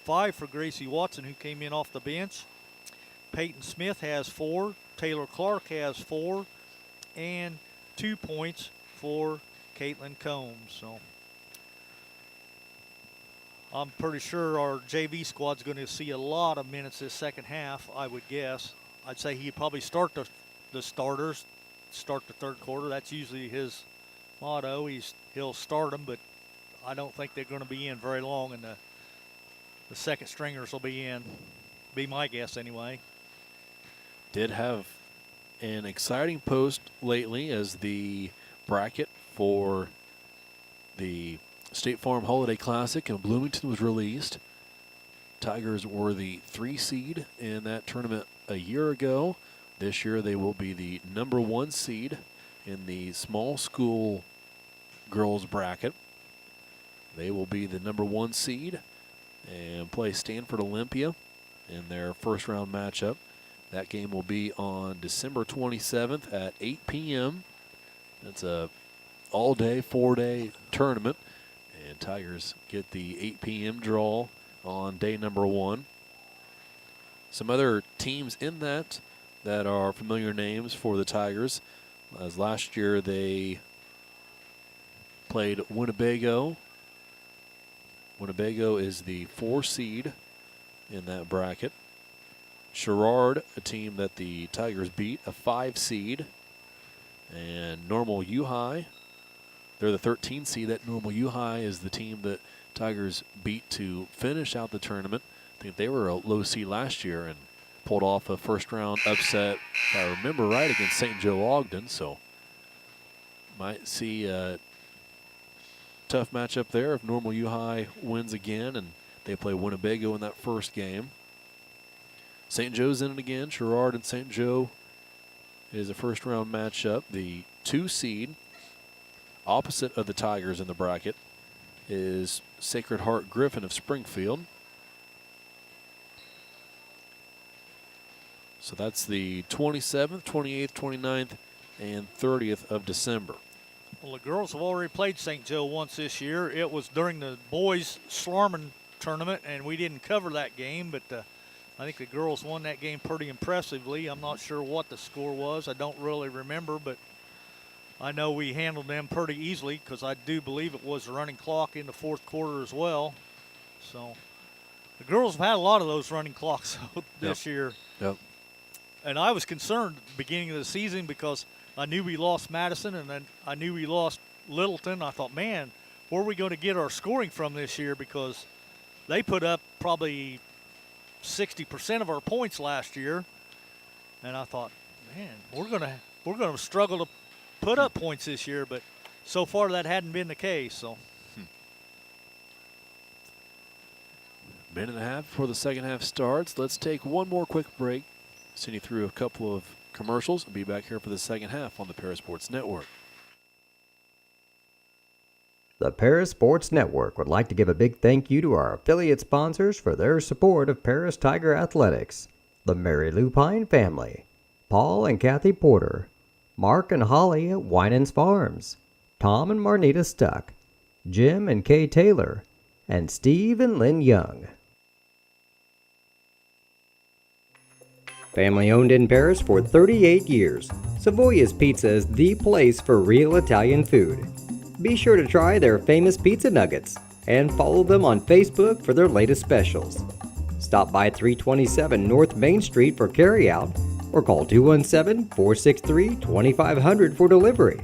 5 for Gracie Watson, who came in off the bench. Peyton Smith has 4, Taylor Clark has 4, and 2 points for Caitlin Combs. So I'm pretty sure our JV squad's going to see a lot of minutes this second half, I would guess. I'd say he'd probably start the starters, start the third quarter. That's usually his motto. He'll start them, but I don't think they're going to be in very long, and the second stringers will be in. Be my guess anyway. Did have an exciting post lately as the bracket for the State Farm Holiday Classic in Bloomington was released. Tigers were the 3 seed in that tournament a year ago. This year they will be the number 1 seed in the small school girls bracket. They will be the number 1 seed and play Stanford Olympia in their first round matchup. That game will be on December 27th at 8 p.m. That's a all-day, 4-day tournament. And Tigers get the 8 p.m. draw on day number 1. Some other teams in that are familiar names for the Tigers. As last year they played Winnebago. Winnebago is the 4 seed in that bracket. Sherrard, a team that the Tigers beat, a 5 seed. And Normal U-High, they're the 13 seed. That Normal U-High is the team that Tigers beat to finish out the tournament. I think they were a low seed last year and pulled off a first round upset, if I remember right, against St. Joe Ogden. So might see a tough matchup there if Normal U-High wins again and they play Winnebago in that first game. St. Joe's in it again. Sherrard and St. Joe is a first round matchup. The 2 seed opposite of the Tigers in the bracket is Sacred Heart Griffin of Springfield. So that's the 27th, 28th, 29th, and 30th of December. Well, the girls have already played St. Joe once this year. It was during the boys' Schlarman tournament, and we didn't cover that game, but I think the girls won that game pretty impressively. I'm not sure what the score was. I don't really remember, but I know we handled them pretty easily because I do believe it was a running clock in the 4th quarter as well. So the girls have had a lot of those running clocks this year. Yep. And I was concerned at the beginning of the season because I knew we lost Madison and then I knew we lost Littleton. I thought, man, where are we going to get our scoring from this year? Because they put up probably 60% of our points last year. And I thought, man, we're going to struggle to put up points this year, but so far that hadn't been the case. So Minute and a half before the second half starts. Let's take one more quick break. Send you through a couple of commercials and be back here for the second half on the Paris Sports Network. The Paris Sports Network would like to give a big thank you to our affiliate sponsors for their support of Paris Tiger Athletics. The Mary Lupine family, Paul and Kathy Porter, Mark and Holly at Winans Farms, Tom and Marnita Stuck, Jim and Kay Taylor, and Steve and Lynn Young. Family owned in Paris for 38 years, Savoya's Pizza is the place for real Italian food. Be sure to try their famous pizza nuggets and follow them on Facebook for their latest specials. Stop by 327 North Main Street for carryout or call 217-463-2500 for delivery.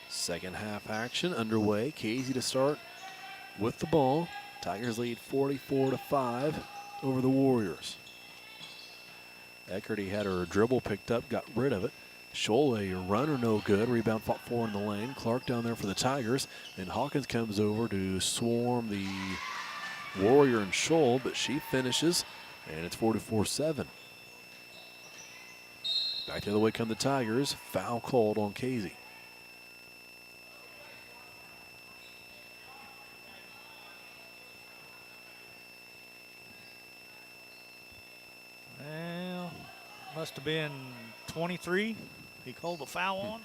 Second half action underway. Casey to start with the ball. Tigers lead 44-5 over the Warriors. Eckerty had her dribble picked up, got rid of it. Scholl, a runner, no good. Rebound fought for in the lane. Clark down there for the Tigers. And Hawkins comes over to swarm the Warrior and Scholl, but she finishes, and it's 44-7. Back the other way come the Tigers. Foul called on Casey. Well, must have been 23. He called the foul on.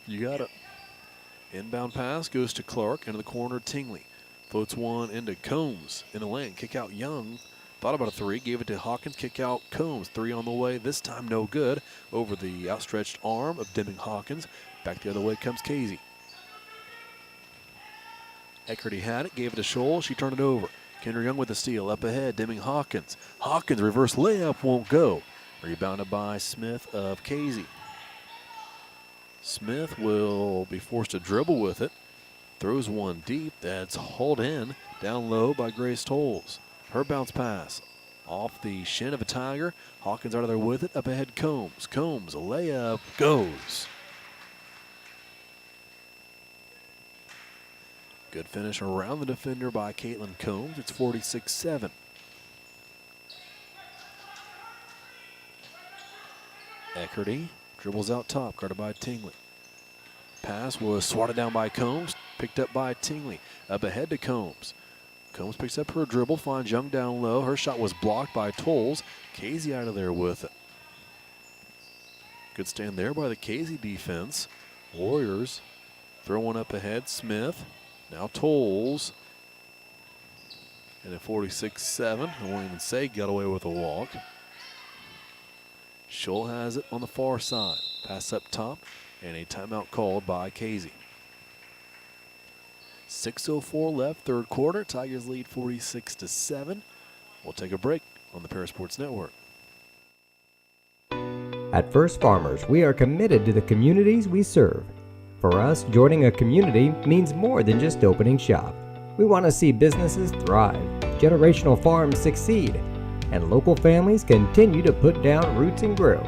You got it. Inbound pass goes to Clark into the corner. Tingley floats one into Combs in the lane. Kick out Young. Thought about a three. Gave it to Hawkins. Kick out Combs. Three on the way. This time no good. Over the outstretched arm of Deming Hawkins. Back the other way comes Casey. Eckerty had it. Gave it to Scholl. She turned it over. Kendra Young with the steal. Up ahead. Deming Hawkins. Hawkins reverse layup won't go. Rebounded by Smith of Casey. Smith will be forced to dribble with it. Throws one deep. That's hauled in. Down low by Grace Tolles. Her bounce pass off the shin of a Tiger. Hawkins out of there with it. Up ahead Combs. Combs, a layup, goes. Good finish around the defender by Caitlin Combs. It's 46-7. Eckerty dribbles out top, guarded by Tingley. Pass was swatted down by Combs, picked up by Tingley. Up ahead to Combs. Combs picks up her dribble, finds Young down low. Her shot was blocked by Tolles. Casey out of there with it. Good stand there by the Casey defense. Warriors throw one up ahead. Smith. Now Tolles. And at 46-7, I won't even say got away with a walk. Scholl has it on the far side. Pass up top, and a timeout called by Casey. 6:04 left, third quarter. Tigers lead 46-7. We'll take a break on the Paris Sports Network. At First Farmers, we are committed to the communities we serve. For us, joining a community means more than just opening shop. We want to see businesses thrive, generational farms succeed, and local families continue to put down roots and grow.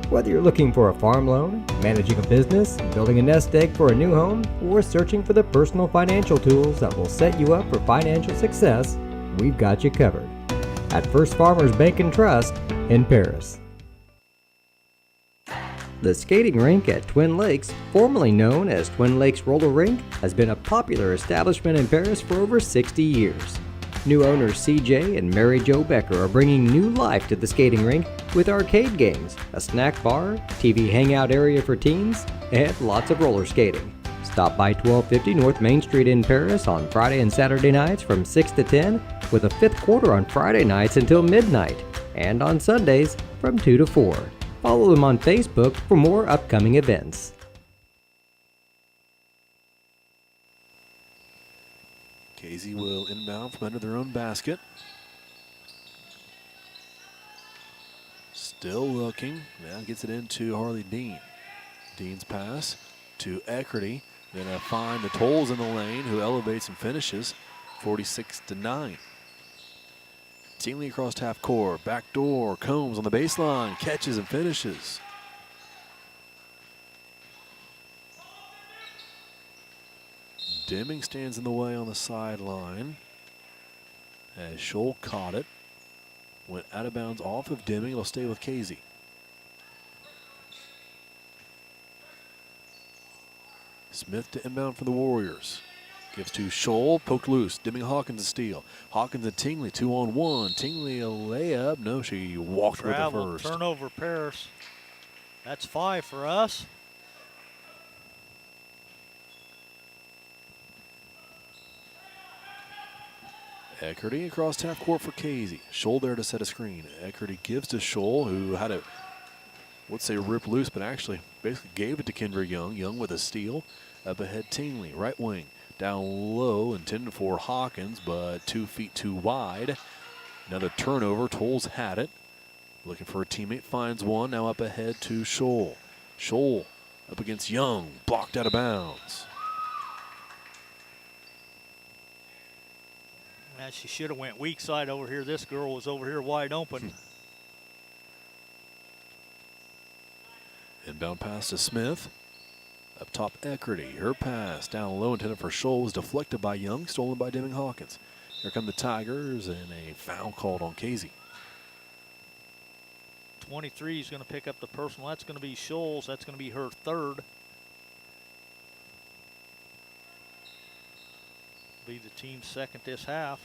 Whether you're looking for a farm loan, managing a business, building a nest egg for a new home, or searching for the personal financial tools that will set you up for financial success, we've got you covered. At First Farmers Bank and Trust in Paris. The skating rink at Twin Lakes, formerly known as Twin Lakes Roller Rink, has been a popular establishment in Paris for over 60 years. New owners CJ and Mary Jo Becker are bringing new life to the skating rink with arcade games, a snack bar, TV hangout area for teens, and lots of roller skating. Stop by 1250 North Main Street in Paris on Friday and Saturday nights from 6 to 10 with a fifth quarter on Friday nights until midnight and on Sundays from 2 to 4. Follow them on Facebook for more upcoming events. Casey will inbound from under their own basket. Still looking. Now gets it into Harley Dean. Dean's pass to Eckerty. Then a find the Tolles in the lane, who elevates and finishes 46-9. Tingley across half court. Back door. Combs on the baseline. Catches and finishes. Deming stands in the way on the sideline as Scholl caught it. Went out of bounds off of Deming. It'll stay with Casey. Smith to inbound for the Warriors. Gives to Scholl, poked loose. Deming Hawkins a steal. Hawkins and Tingley 2-on-1. Tingley a layup. No, she walked with it first. Turnover, Paris. That's 5 for us. Eckerty across half court for Casey. Scholl there to set a screen. Eckerty gives to Scholl, who had a, let's say, rip loose, but actually basically gave it to Kendra Young. Young with a steal. Up ahead, Tingley, right wing. Down low, intended for Hawkins, but 2 feet too wide. Another turnover. Tolles had it. Looking for a teammate, finds one. Now up ahead to Scholl. Scholl up against Young, blocked out of bounds. She should have went weak side over here. This girl was over here wide open. Inbound pass to Smith. Up top, Eckerty. Her pass down low, intended for Scholl, was deflected by Young, stolen by Deming Hawkins. Here come the Tigers, and a foul called on Casey. 23 is going to pick up the personal. That's going to be Scholl's. That's going to be her third. Be the team's second this half.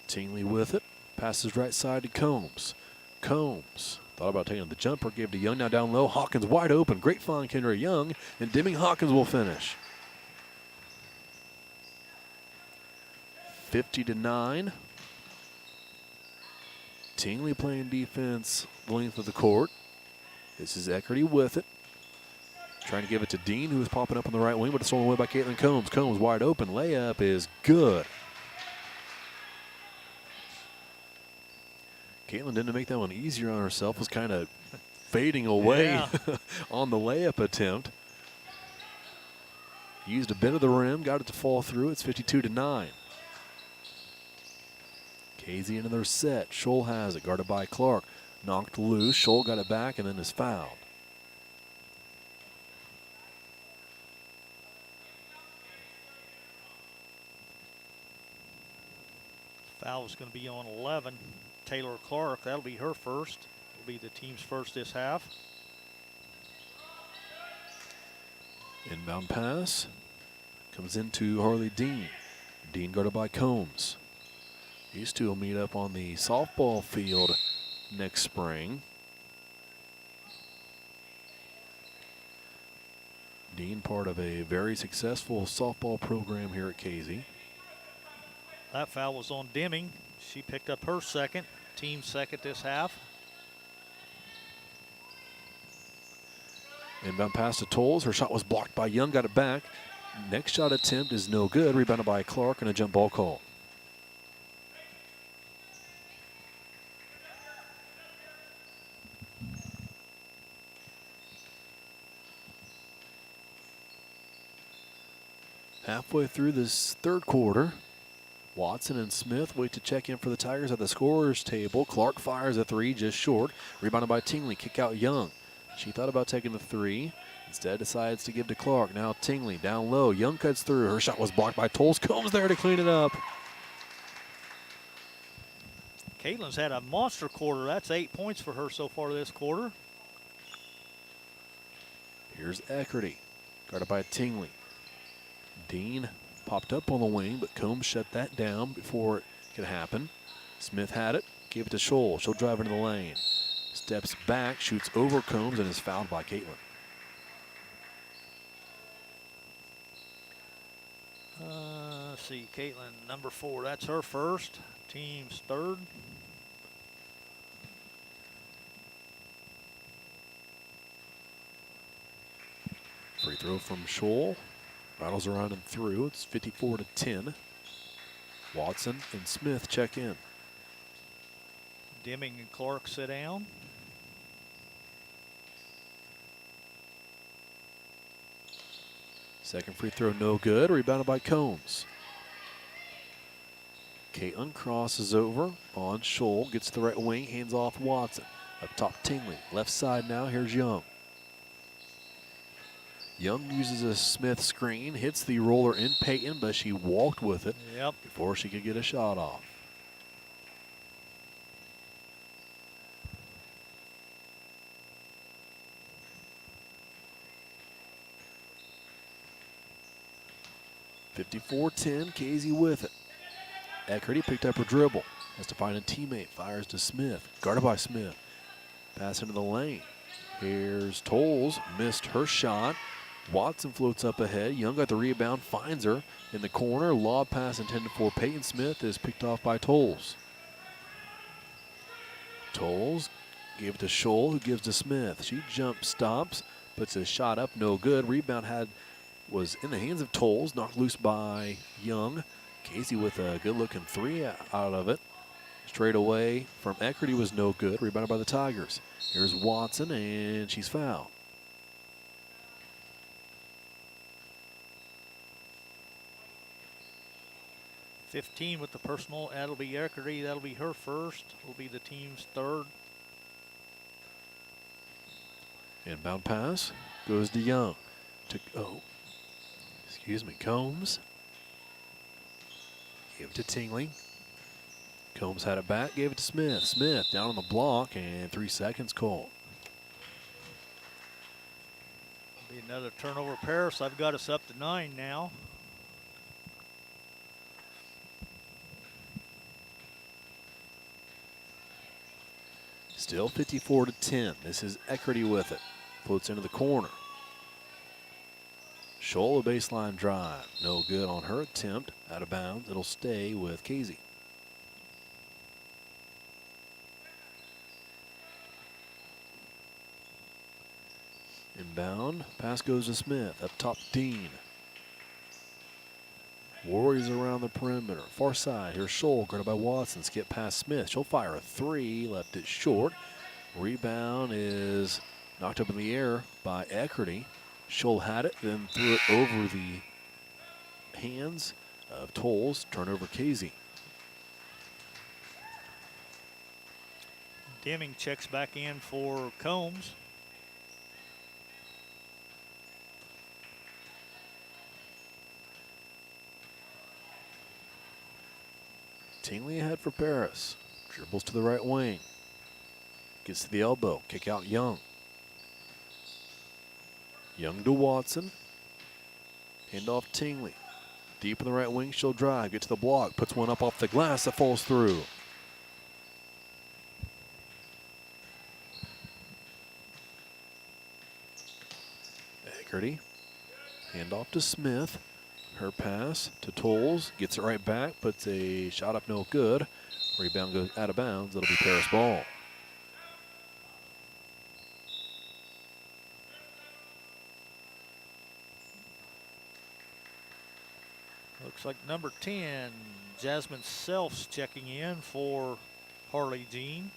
Tingley with it. Passes right side to Combs. Combs thought about taking the jumper, gave to Young. Now down low. Hawkins wide open. Great find, Kendra Young. And Deming Hawkins will finish. 50-9. Tingley playing defense the length of the court. This is Eckerty with it. Trying to give it to Dean, who was popping up on the right wing, but it's stolen away by Caitlin Combs. Combs wide open. Layup is good. Caitlin didn't make that one easier on herself. Was kind of fading away on the layup attempt. Used a bit of the rim, got it to fall through. It's 52-9. Casey into their set. Scholl has it, guarded by Clark. Knocked loose. Scholl got it back and then is fouled. Foul is going to be on 11. Taylor Clark, that'll be her first. Will be the team's first this half. Inbound pass comes into Harley Dean. Dean guarded by Combs. These two will meet up on the softball field next spring. Dean, part of a very successful softball program here at Casey. That foul was on Deming. She picked up her second, team second this half. Inbound pass to Tolles. Her shot was blocked by Young, got it back. Next shot attempt is no good. Rebounded by Clark and a jump ball call. Halfway through this third quarter, Watson and Smith wait to check in for the Tigers at the scorer's table. Clark fires a three just short. Rebounded by Tingley. Kick out Young. She thought about taking the three. Instead decides to give to Clark. Now Tingley down low. Young cuts through. Her shot was blocked by Tolles. Combs there to clean it up. Caitlin's had a monster quarter. That's 8 points for her so far this quarter. Here's Eckerty. Guarded by Tingley. Dean popped up on the wing, but Combs shut that down before it could happen. Smith had it. Gave it to Scholl. She'll drive into the lane. Steps back, shoots over Combs, and is fouled by Caitlin. see, Caitlin, number 4. That's her first. Team's third. Free throw from Scholl. Rattles around and through. It's 54-10. Watson and Smith check in. Deming and Clark sit down. Second free throw no good. Rebounded by Combs. Caitlin crosses over on Scholl. Gets to the right wing. Hands off Watson. Up top Tingley. Left side now. Here's Young. Young uses a Smith screen. Hits the roller in Peyton, but she walked with it before she could get a shot off. .54-10, Casey with it. Eckerty picked up her dribble. Has to find a teammate. Fires to Smith. Guarded by Smith. Pass into the lane. Here's Tolles. Missed her shot. Watson floats up ahead. Young got the rebound. Finds her in the corner. Lob pass intended for Peyton Smith is picked off by Tolles. Tolles gave it to Scholl, who gives to Smith. She jump stops. Puts a shot up. No good. Rebound was in the hands of Tolles, knocked loose by Young. Casey with a good-looking 3 out of it. Straight away from Eckerty was no good. Rebounded by the Tigers. Here's Watson, and she's fouled. .15 with the personal. That'll be Eckerty. That'll be her first. Will be the team's third. Inbound pass goes to Young. Combs. Gave it to Tingley. Combs had it back, gave it to Smith. Smith down on the block, and 3 seconds called. Be another turnover, Paris. I've got us up to 9 now. Still 54-10. This is Eckerty with it. Floats into the corner. Scholl a baseline drive. No good on her attempt. Out of bounds. It'll stay with Casey. Inbound. Pass goes to Smith. Up top, Dean. Warriors around the perimeter. Far side. Here's Scholl. Guarded by Watson. Skip past Smith. She'll fire a 3. Left it short. Rebound is knocked up in the air by Eckerty. Scholl had it, then threw it over the hands of Tolles. Turnover Casey. Deming checks back in for Combs. Tingley ahead for Paris. Dribbles to the right wing. Gets to the elbow. Kick out Young. Young to Watson. Hand off Tingley. Deep in the right wing, she'll drive. Get to the block. Puts one up off the glass that falls through. Eckerty. Hand off to Smith. Her pass to Tolles. Gets it right back. Puts a shot up, no good. Rebound goes out of bounds. It'll be Paris ball. Looks like number 10, Jasmine Self's checking in for Harley Jean.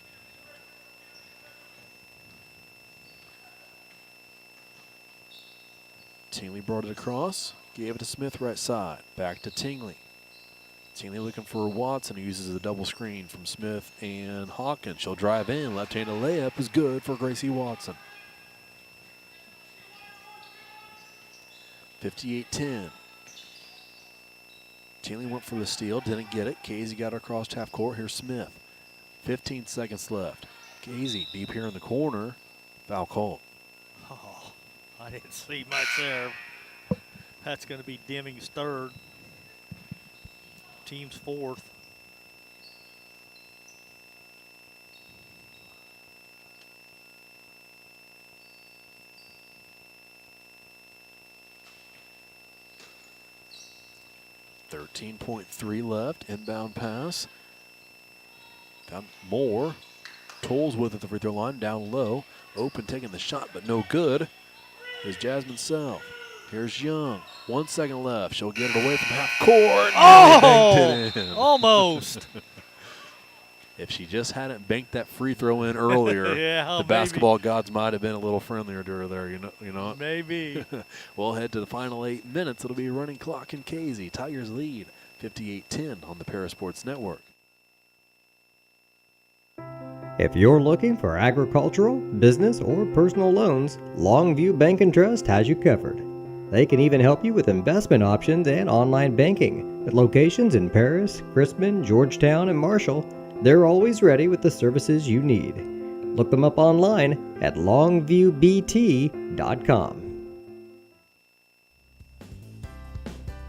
Tingley brought it across. Gave it to Smith right side. Back to Tingley. Tingley looking for Watson, who uses the double screen from Smith and Hawkins. She'll drive in. Left-handed layup is good for Gracie Watson. 58-10. Tingley went for the steal, didn't get it. Casey got it across half court. Here's Smith. 15 seconds left. Casey deep here in the corner. Foul call. Oh, I didn't see much there. That's going to be Deming's third. Team's fourth. 13.3 left. Inbound pass. Found Moore. Tolls with it at the free throw line. Down low. Open taking the shot, but no good. Is Jasmine South. Here's Young. 1 second left. She'll get it away from half court. Banked it in. Almost. If she just hadn't banked that free throw in earlier, Yeah, the basketball gods might have been a little friendlier to her there. You know. Maybe. We'll head to the final 8 minutes. It'll be a running clock in Casey. Tigers lead 58-10 on the Parasports Network. If you're looking for agricultural, business, or personal loans, Longview Bank and Trust has you covered. They can even help you with investment options and online banking. At locations in Paris, Crispin, Georgetown, and Marshall, they're always ready with the services you need. Look them up online at longviewbt.com.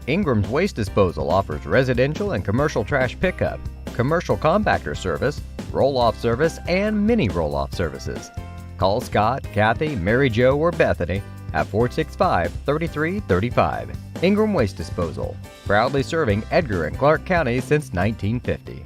Ingram's Waste Disposal offers residential and commercial trash pickup, commercial compactor service, roll-off service, and mini roll-off services. Call Scott, Kathy, Mary Jo, or Bethany at 465-3335. Ingram Waste Disposal, proudly serving Edgar and Clark counties since 1950.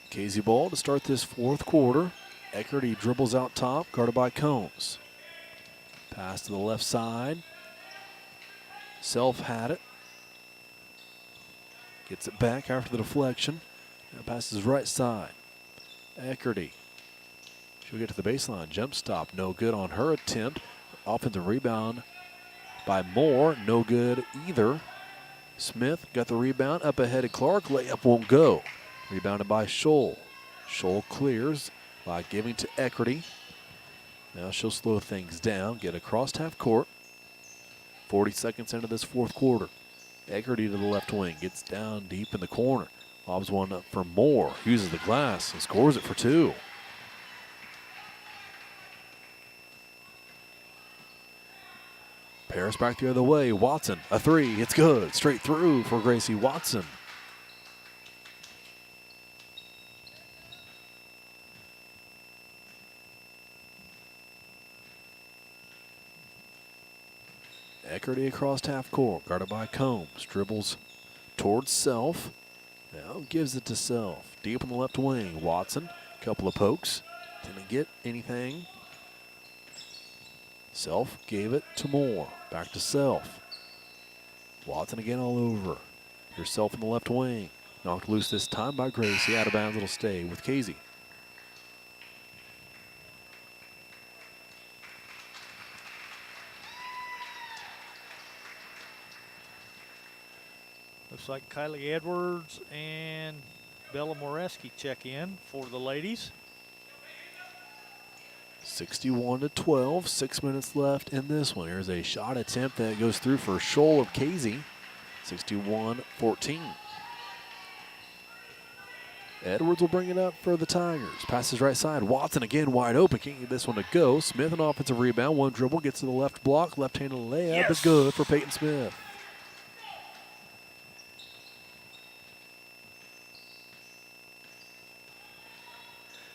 Casey ball to start this fourth quarter. Eckert, he dribbles out top, guarded by Combs. Pass to the left side. Self had it. Gets it back after the deflection. Now passes right side. Eckerty. She'll get to the baseline. Jump stop, no good on her attempt. Offensive rebound by Moore, no good either. Smith got the rebound up ahead of Clark. Layup won't go. Rebounded by Scholl. Scholl clears by giving to Eckerty. Now she'll slow things down, get across half court. 40 seconds into this fourth quarter. Eckerty to the left wing, gets down deep in the corner. Lobs one up for Moore, uses the glass and scores it for 2. Paris back the other way. Watson, a 3, it's good. Straight through for Gracie Watson. Eckerty across half court, guarded by Combs. Dribbles towards Self. Now gives it to Self. Deep on the left wing. Watson, couple of pokes. Didn't get anything. Self gave it to Moore. Back to Self. Watson again all over. Here's Self in the left wing. Knocked loose this time by Gracie. Out of bounds, it'll stay with Casey. Looks like Kylie Edwards and Bella Moreski check in for the ladies. 61-12, 6 minutes left in this one. Here's a shot attempt that goes through for Scholl of Casey. 61-14. Edwards will bring it up for the Tigers. Passes right side. Watson again wide open. Can't get this one to go. Smith an offensive rebound. One dribble. Gets to the left block. Left-handed layup is good for Peyton Smith.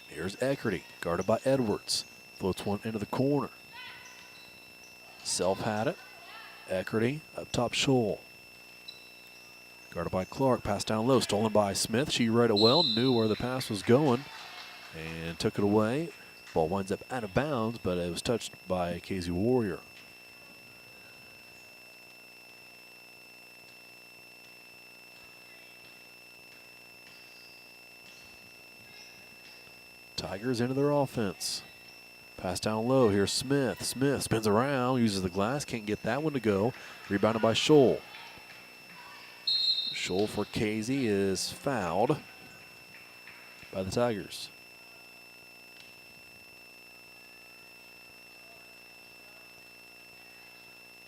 Here's Eckerty, guarded by Edwards. Floats one into the corner. Self had it. Eckerty up top, Scholl. Guarded by Clark, pass down low, stolen by Smith. She read it well, knew where the pass was going, and took it away. Ball winds up out of bounds, but it was touched by Casey Warrior. Tigers into their offense. Pass down low. Here's Smith. Smith spins around, uses the glass, can't get that one to go. Rebounded by Scholl. Scholl for Casey is fouled by the Tigers.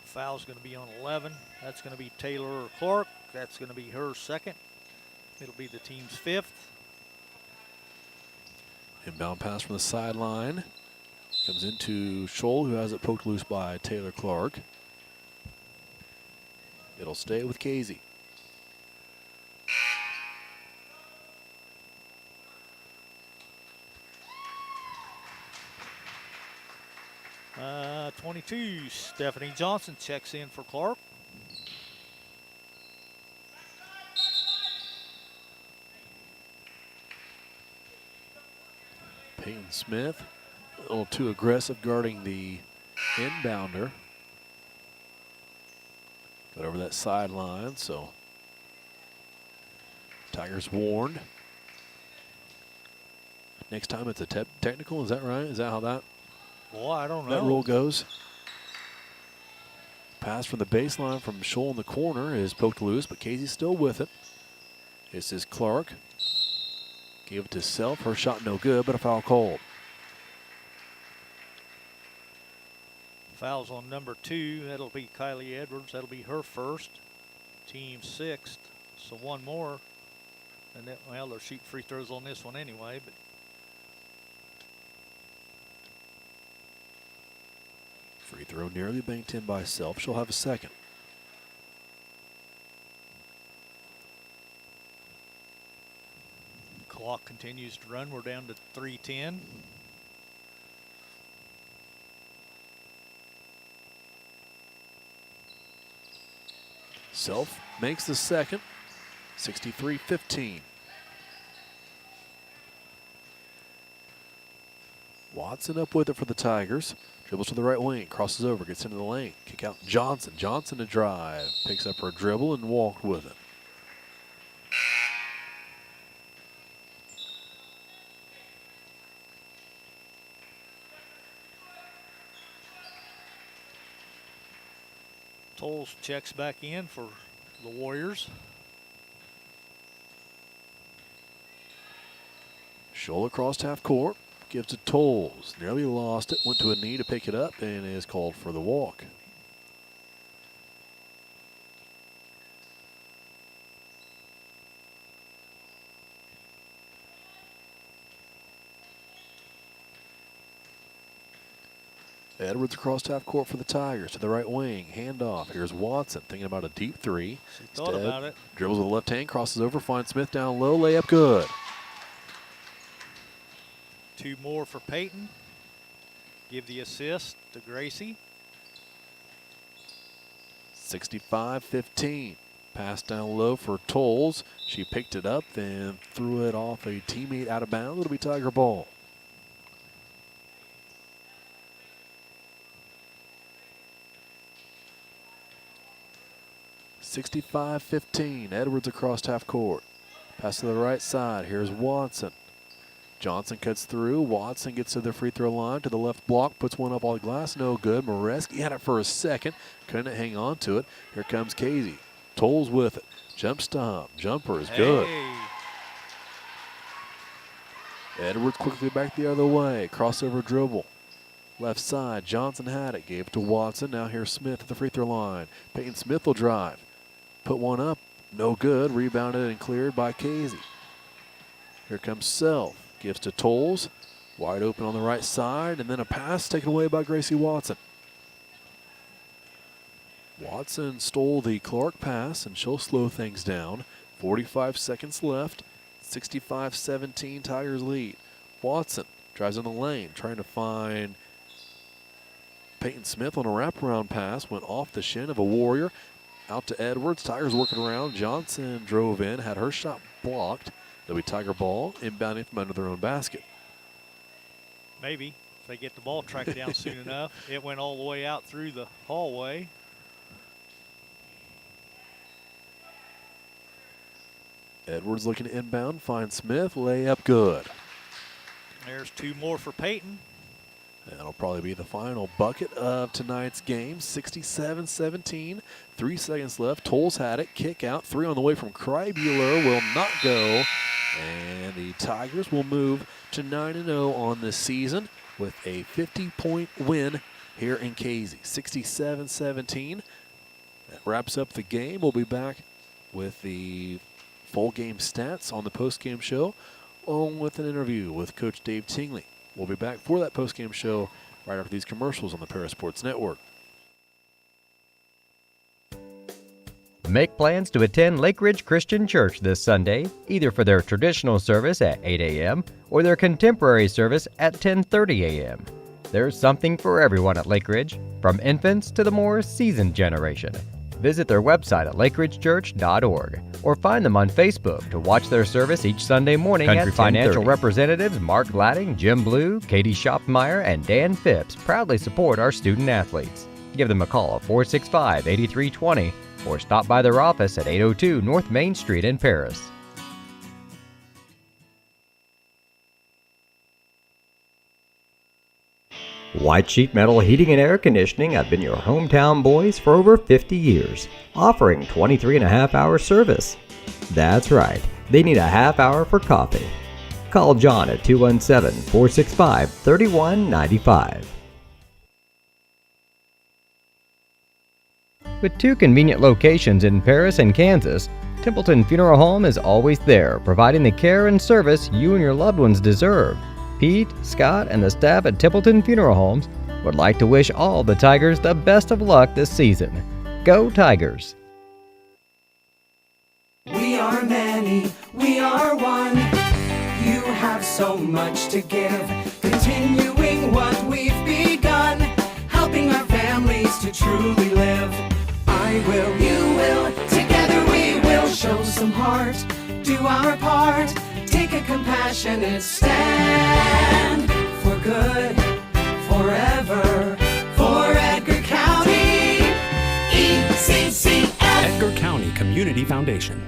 Foul's going to be on 11. That's going to be Taylor Clark. That's going to be her second. It'll be the team's 5th. Inbound pass from the sideline. Comes into Scholl, who has it poked loose by Taylor Clark. It'll stay with Casey. 22, Stephanie Johnson checks in for Clark. Peyton Smith, a little too aggressive guarding the inbounder. Got over that sideline, so Tigers warned. Next time it's a technical, is that right? Is that how that I don't know. That rule goes? Pass from the baseline from Scholl in the corner is poked loose, but Casey's still with it. This is Clark. Gave it to Self. Her shot no good, but a foul called. Fouls on number 2. That'll be Kylie Edwards. That'll be her first. Team 6th. So one more. And that, well, they're shooting free throws on this one anyway, but Free throw nearly banked in by Self. She'll have a second. clock continues to run. We're down to 3:10. Self makes the second. 63-15. Watson up with it for the Tigers. Dribbles to the right wing, crosses over, gets into the lane. Kick out Johnson. Johnson to drive. Picks up her dribble and walked with it. Tolles checks back in for the Warriors. Scholl across half court. Gives to Tolles. Nearly lost it. Went to a knee to pick it up and is called for the walk. Edwards across half court for the Tigers to the right wing. Handoff. Here's Watson thinking about a deep three. She thought about it. Dribbles with the left hand, crosses over, finds Smith down low. Layup good. 2 more for Peyton. Give the assist to Gracie. 65-15. Pass down low for Tolles. She picked it up, then threw it off a teammate out of bounds. It'll be Tiger ball. (65-15). Edwards across half court. Pass to the right side. Here's Watson. Johnson cuts through. Watson gets to the free throw line to the left block, puts one up on the glass, no good. Moreski had it for a second, couldn't hang on to it. Here comes Casey. Tolles with it. Jump stop. Jumper is good. Edwards quickly back the other way. Crossover dribble. Left side. Johnson had it. Gave it to Watson. Now here's Smith at the free throw line. Peyton Smith will drive. Put one up. No good. Rebounded and cleared by Casey. Here comes Self. Gives to Tolles. Wide open on the right side. And then a pass taken away by Gracie Watson. Watson stole the Clark pass, and she'll slow things down. 45 seconds left. 65-17 Tigers lead. Watson drives in the lane, trying to find Peyton Smith on a wraparound pass. Went off the shin of a Warrior. Out to Edwards. Tigers working around. Johnson drove in, had her shot blocked. It'll be Tiger ball, inbounding from under their own basket. Maybe, if they get the ball tracked down soon enough. It went all the way out through the hallway. Edwards looking to inbound, finds Smith, layup good. There's 2 more for Peyton. That'll probably be the final bucket of tonight's game. 67-17. 3 seconds left. Tolles had it. Kick out. 3 on the way from Krybuller. Will not go. And the Tigers will move to 9-0 on this season with a 50-point win here in Casey. 67-17. That wraps up the game. We'll be back with the full game stats on the post-game show, along with an interview with Coach Dave Tingley. We'll be back for that post-game show right after these commercials on the Paris Sports Network. Make plans to attend Lake Ridge Christian Church this Sunday, either for their traditional service at 8 a.m. or their contemporary service at 10:30 a.m. There's something for everyone at Lake Ridge, from infants to the more seasoned generation. Visit their website at lakeridgechurch.org or find them on Facebook to watch their service each Sunday morning at 10:30. Financial representatives Mark Gladding, Jim Blue, Katie Schopfmeyer, and Dan Phipps proudly support our student athletes. Give them a call at 465-8320 or stop by their office at 802 North Main Street in Paris. White Sheet Metal Heating and Air Conditioning have been your hometown boys for over 50 years, offering 23.5-hour service. That's right, they need a half hour for coffee. Call John at 217-465-3195. With 2 convenient locations in Paris and Kansas, Templeton Funeral Home is always there, providing the care and service you and your loved ones deserve. Pete, Scott, and the staff at Templeton Funeral Homes would like to wish all the Tigers the best of luck this season. Go Tigers! We are many, we are one. You have so much to give, continuing what we've begun, helping our families to truly live. I will, you will, together we will show some heart, do our part, take a compassionate stand for good, forever, for Edgar County, ECCF. Edgar County Community Foundation.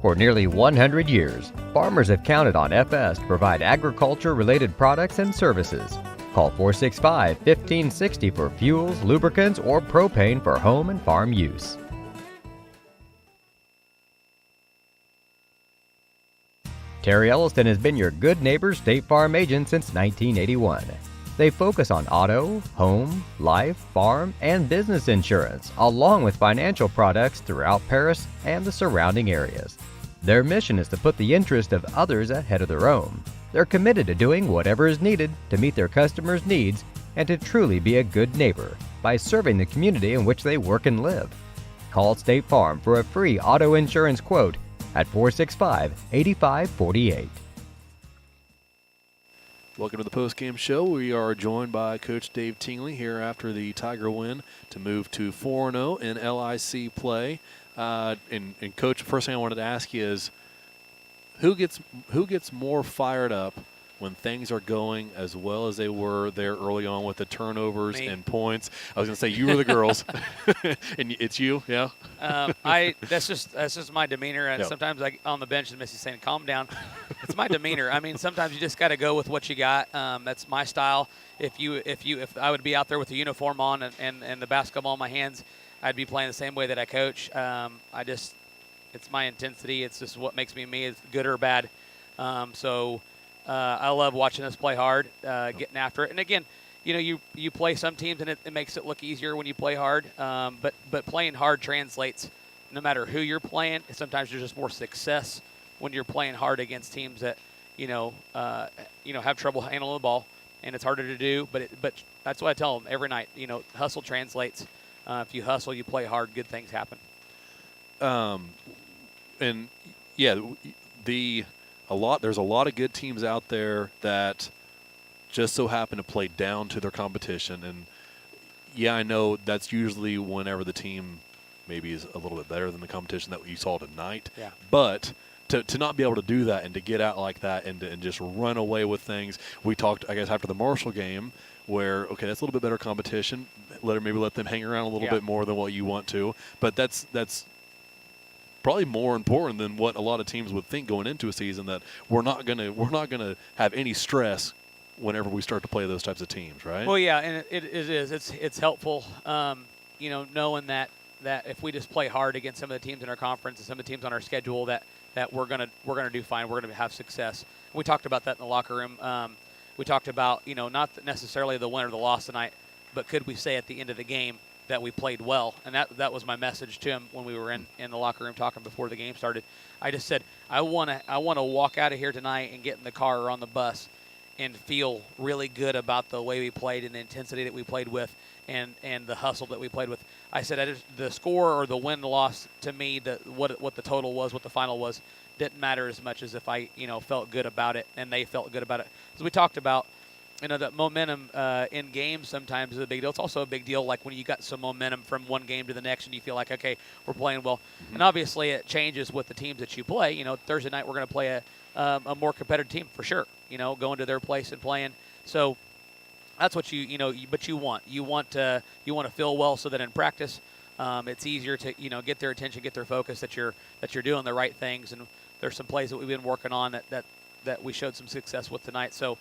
For nearly 100 years, farmers have counted on FS to provide agriculture-related products and services. Call 465-1560 for fuels, lubricants, or propane for home and farm use. Terry Elliston has been your good neighbor State Farm agent since 1981. They focus on auto, home, life, farm, and business insurance, along with financial products throughout Paris and the surrounding areas. Their mission is to put the interest of others ahead of their own. They're committed to doing whatever is needed to meet their customers' needs and to truly be a good neighbor by serving the community in which they work and live. Call State Farm for a free auto insurance quote at 465-8548. Welcome to the post-game show. We are joined by Coach Dave Tingley here after the Tiger win to move to 4-0 in LIC play. And Coach, the first thing I wanted to ask you is, who gets more fired up when things are going as well as they were there early on with the turnovers and points? I was going to say you were the girls, and it's you, yeah. That's just my demeanor. And sometimes on the bench, and Missy's saying, "Calm down." It's my demeanor. I mean, sometimes you just got to go with what you got. That's my style. If I would be out there with the uniform on and the basketball in my hands, I'd be playing the same way that I coach. It's my intensity. It's just what makes me me, it's good or bad. I love watching us play hard, getting after it. And again, you play some teams and it makes it look easier when you play hard. But playing hard translates no matter who you're playing. Sometimes there's just more success when you're playing hard against teams that have trouble handling the ball, and it's harder to do. But that's what I tell them every night. Hustle translates. If you hustle, you play hard, good things happen. And yeah, there's a lot of good teams out there that just so happen to play down to their competition. And yeah, I know that's usually whenever the team maybe is a little bit better than the competition that you saw tonight. Yeah. But to not be able to do that and to get out like that and just run away with things. We talked, I guess, after the Marshall game where, okay, that's a little bit better competition. Maybe let them hang around a little bit more than what you want to. But that's probably more important than what a lot of teams would think going into a season, that we're not gonna have any stress whenever we start to play those types of teams, right? Well, yeah, and it is. It's helpful, knowing that if we just play hard against some of the teams in our conference and some of the teams on our schedule, that we're gonna do fine. We're gonna have success. We talked about that in the locker room. We talked about not necessarily the win or the loss tonight, but could we say at the end of the game that we played well, and that was my message to him when we were in the locker room talking before the game started. I just said I want to walk out of here tonight and get in the car or on the bus and feel really good about the way we played and the intensity that we played with and the hustle that we played with. I said the score or the win loss to me, what the total was, what the final was, didn't matter as much as if I felt good about it and they felt good about it. So we talked about that momentum in games sometimes is a big deal. It's also a big deal like when you got some momentum from one game to the next and you feel like, okay, we're playing well. And obviously it changes with the teams that you play. Thursday night we're going to play a more competitive team for sure, going to their place and playing. So that's what but you want to feel well so that in practice it's easier to, get their attention, get their focus that you're doing the right things. And there's some plays that we've been working on that we showed some success with tonight. So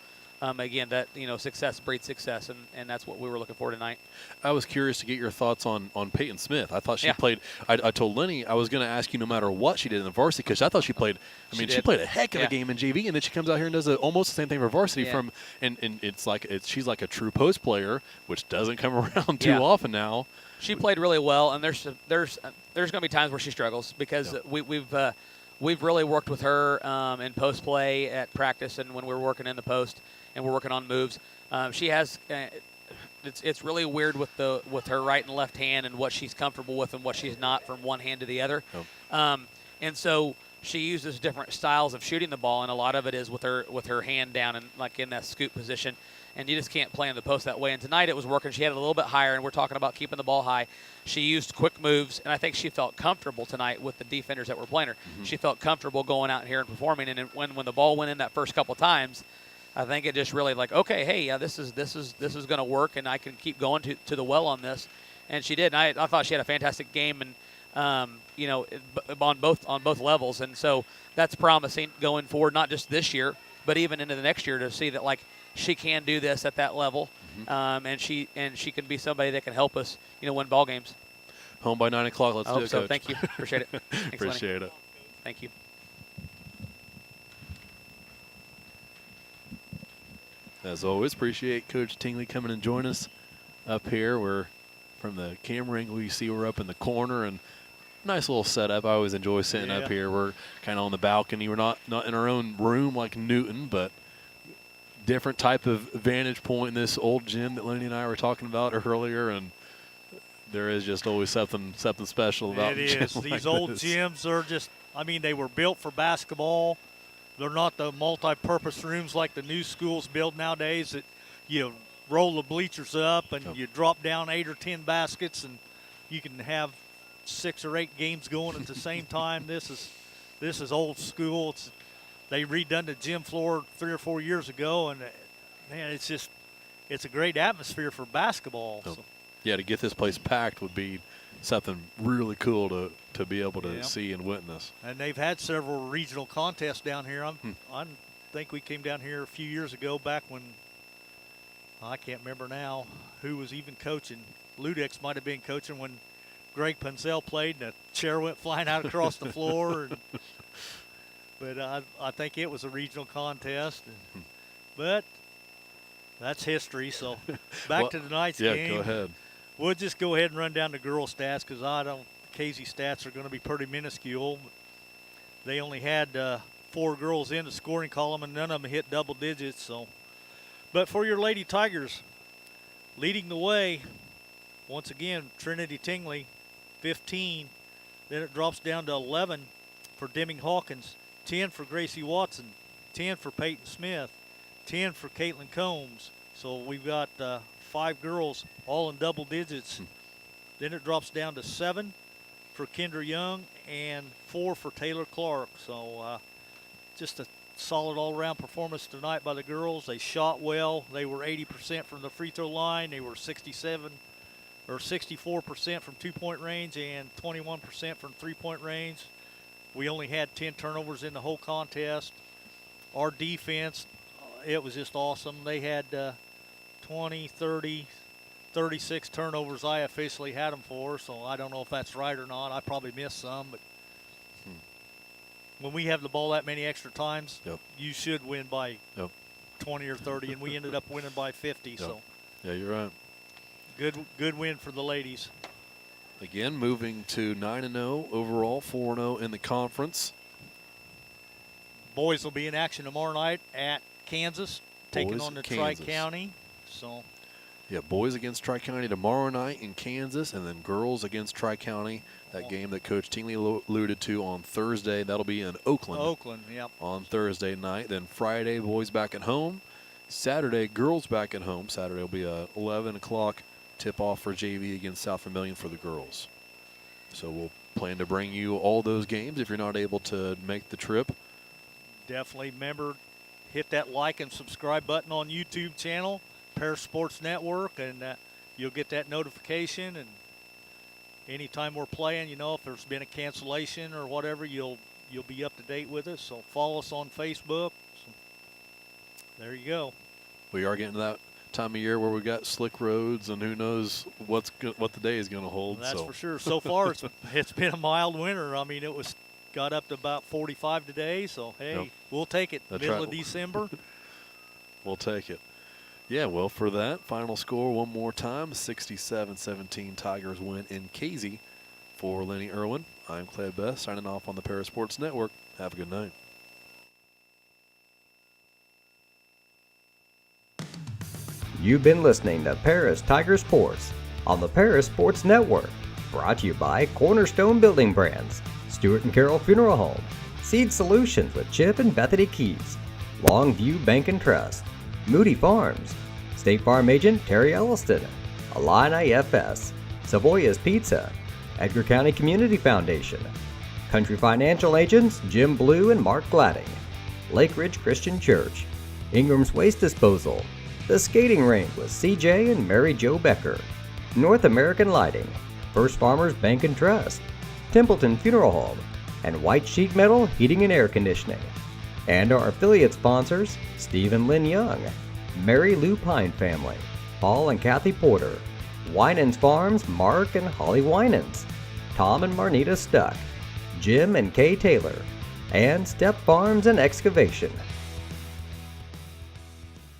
again, that success breeds success, and that's what we were looking for tonight. I was curious to get your thoughts on Peyton Smith. I thought she played. I told Lenny I was going to ask you no matter what she did in the varsity because I thought she played. She played a heck of a game in JV, and then she comes out here and does almost the same thing for varsity. And she's like a true post player, which doesn't come around too often now. She played really well, and there's going to be times where she struggles because we've really worked with her in post play at practice and when we're working in the post. And we're working on moves. She has. It's really weird with her right and left hand and what she's comfortable with and what she's not from one hand to the other. And so she uses different styles of shooting the ball, and a lot of it is with her hand down and like in that scoop position. And you just can't play in the post that way. And tonight it was working. She had it a little bit higher, and we're talking about keeping the ball high. She used quick moves, and I think she felt comfortable tonight with the defenders that were playing her. She felt comfortable going out here and performing. And when the ball went in that first couple times, I think it just really like, okay, hey, yeah, this is going to work, and I can keep going to the well on this, and she did. And I thought she had a fantastic game, and on both levels, and so that's promising going forward, not just this year, but even into the next year to see that like she can do this at that level, and she can be somebody that can help us, win ball games. Home by 9 o'clock. Let's do it, Coach. Thank you. Appreciate it. Thanks, Appreciate Lenny. it. Thank you. As always, appreciate Coach Tingley coming and join us up here. We're from the camera angle. You see we're up in the corner, and nice little setup. I always enjoy sitting up here. We're kind of on the balcony. We're not in our own room like Newton, but different type of vantage point in this old gym that Lenny and I were talking about earlier, and there is just always something special about it. It is. These old gyms are just, they were built for basketball. They're not the multi-purpose rooms like the new schools build nowadays that you roll the bleachers up and you drop down 8 or 10 baskets and you can have 6 or 8 games going at the same time. This is old school. They redone the gym floor 3 or 4 years ago, and man, it's a great atmosphere for basketball. So. Yeah, to get this place packed would be something really cool to be able to see and witness. And they've had several regional contests down here. I think we came down here a few years ago back when, I can't remember now who was even coaching. Ludex might have been coaching when Greg Punzell played and a chair went flying out across the floor. But I think it was a regional contest. But that's history. So back to tonight's game. Yeah, go ahead. We'll just go ahead and run down the girls' stats because KZ stats are going to be pretty minuscule. They only had 4 girls in the scoring column, and none of them hit double digits. So, but for your Lady Tigers, leading the way, once again, Trinity Tingley, 15. Then it drops down to 11 for Deming Hawkins, 10 for Gracie Watson, 10 for Peyton Smith, 10 for Caitlin Combs. So we've got 5 girls all in double digits. Then it drops down to 7 for Kendra Young and 4 for Taylor Clark. So just a solid all-around performance tonight by the girls. They shot well. They were 80% from the free throw line. They were 64% from two-point range and 21% from three-point range. We only had 10 turnovers in the whole contest. Our defense, it was just awesome. They had 20, 30, 36 turnovers I officially had them for, so I don't know if that's right or not. I probably missed some, but when we have the ball that many extra times, you should win by 20 or 30, and we ended up winning by 50. So yeah, you're right. Good win for the ladies. Again, moving to 9-0 overall, 4-0 in the conference. Boys will be in action tomorrow night at Kansas, taking Boys on the Kansas. Tri-County. So, Yeah, boys against Tri-County tomorrow night in Kansas, and then girls against Tri-County, that game that Coach Tingley alluded to on Thursday. That'll be in Oakland. Yep. On Thursday night. Then Friday, boys back at home. Saturday, girls back at home. Saturday will be a 11 o'clock tip-off for JV against South Vermilion for the girls. So we'll plan to bring you all those games if you're not able to make the trip. Definitely remember, hit that like and subscribe button on YouTube channel, Paris Sports Network, and you'll get that notification. And anytime we're playing, if there's been a cancellation or whatever, you'll be up to date with us. So follow us on Facebook. So there you go. We are getting to that time of year where we've got slick roads, and who knows what the day is going to hold. That's for sure. So far, it's been a mild winter. I mean, got up to about 45 today. So hey, Yep. We'll take it. That's Middle right. of December. We'll take it. Yeah, well, for that final score one more time, 67-17 Tigers win in Casey. For Lenny Irwin, I'm Clay Best, signing off on the Paris Sports Network. Have a good night. You've been listening to Paris Tiger Sports on the Paris Sports Network. Brought to you by Cornerstone Building Brands, Stewart & Carroll Funeral Home, Seed Solutions with Chip and Bethany Keys, Longview Bank and Trust, Moody Farms, State Farm Agent Terry Elliston, Illini FS, Savoya's Pizza, Edgar County Community Foundation, Country Financial Agents Jim Blue and Mark Gladding, Lake Ridge Christian Church, Ingram's Waste Disposal, The Skating Rink with CJ and Mary Jo Becker, North American Lighting, First Farmers Bank and Trust, Templeton Funeral Home, and White Sheet Metal Heating and Air Conditioning. And our affiliate sponsors, Steve and Lynn Young, Mary Lou Pine Family, Paul and Kathy Porter, Winans Farms Mark and Holly Winans, Tom and Marnita Stuck, Jim and Kay Taylor, and Step Farms and Excavation.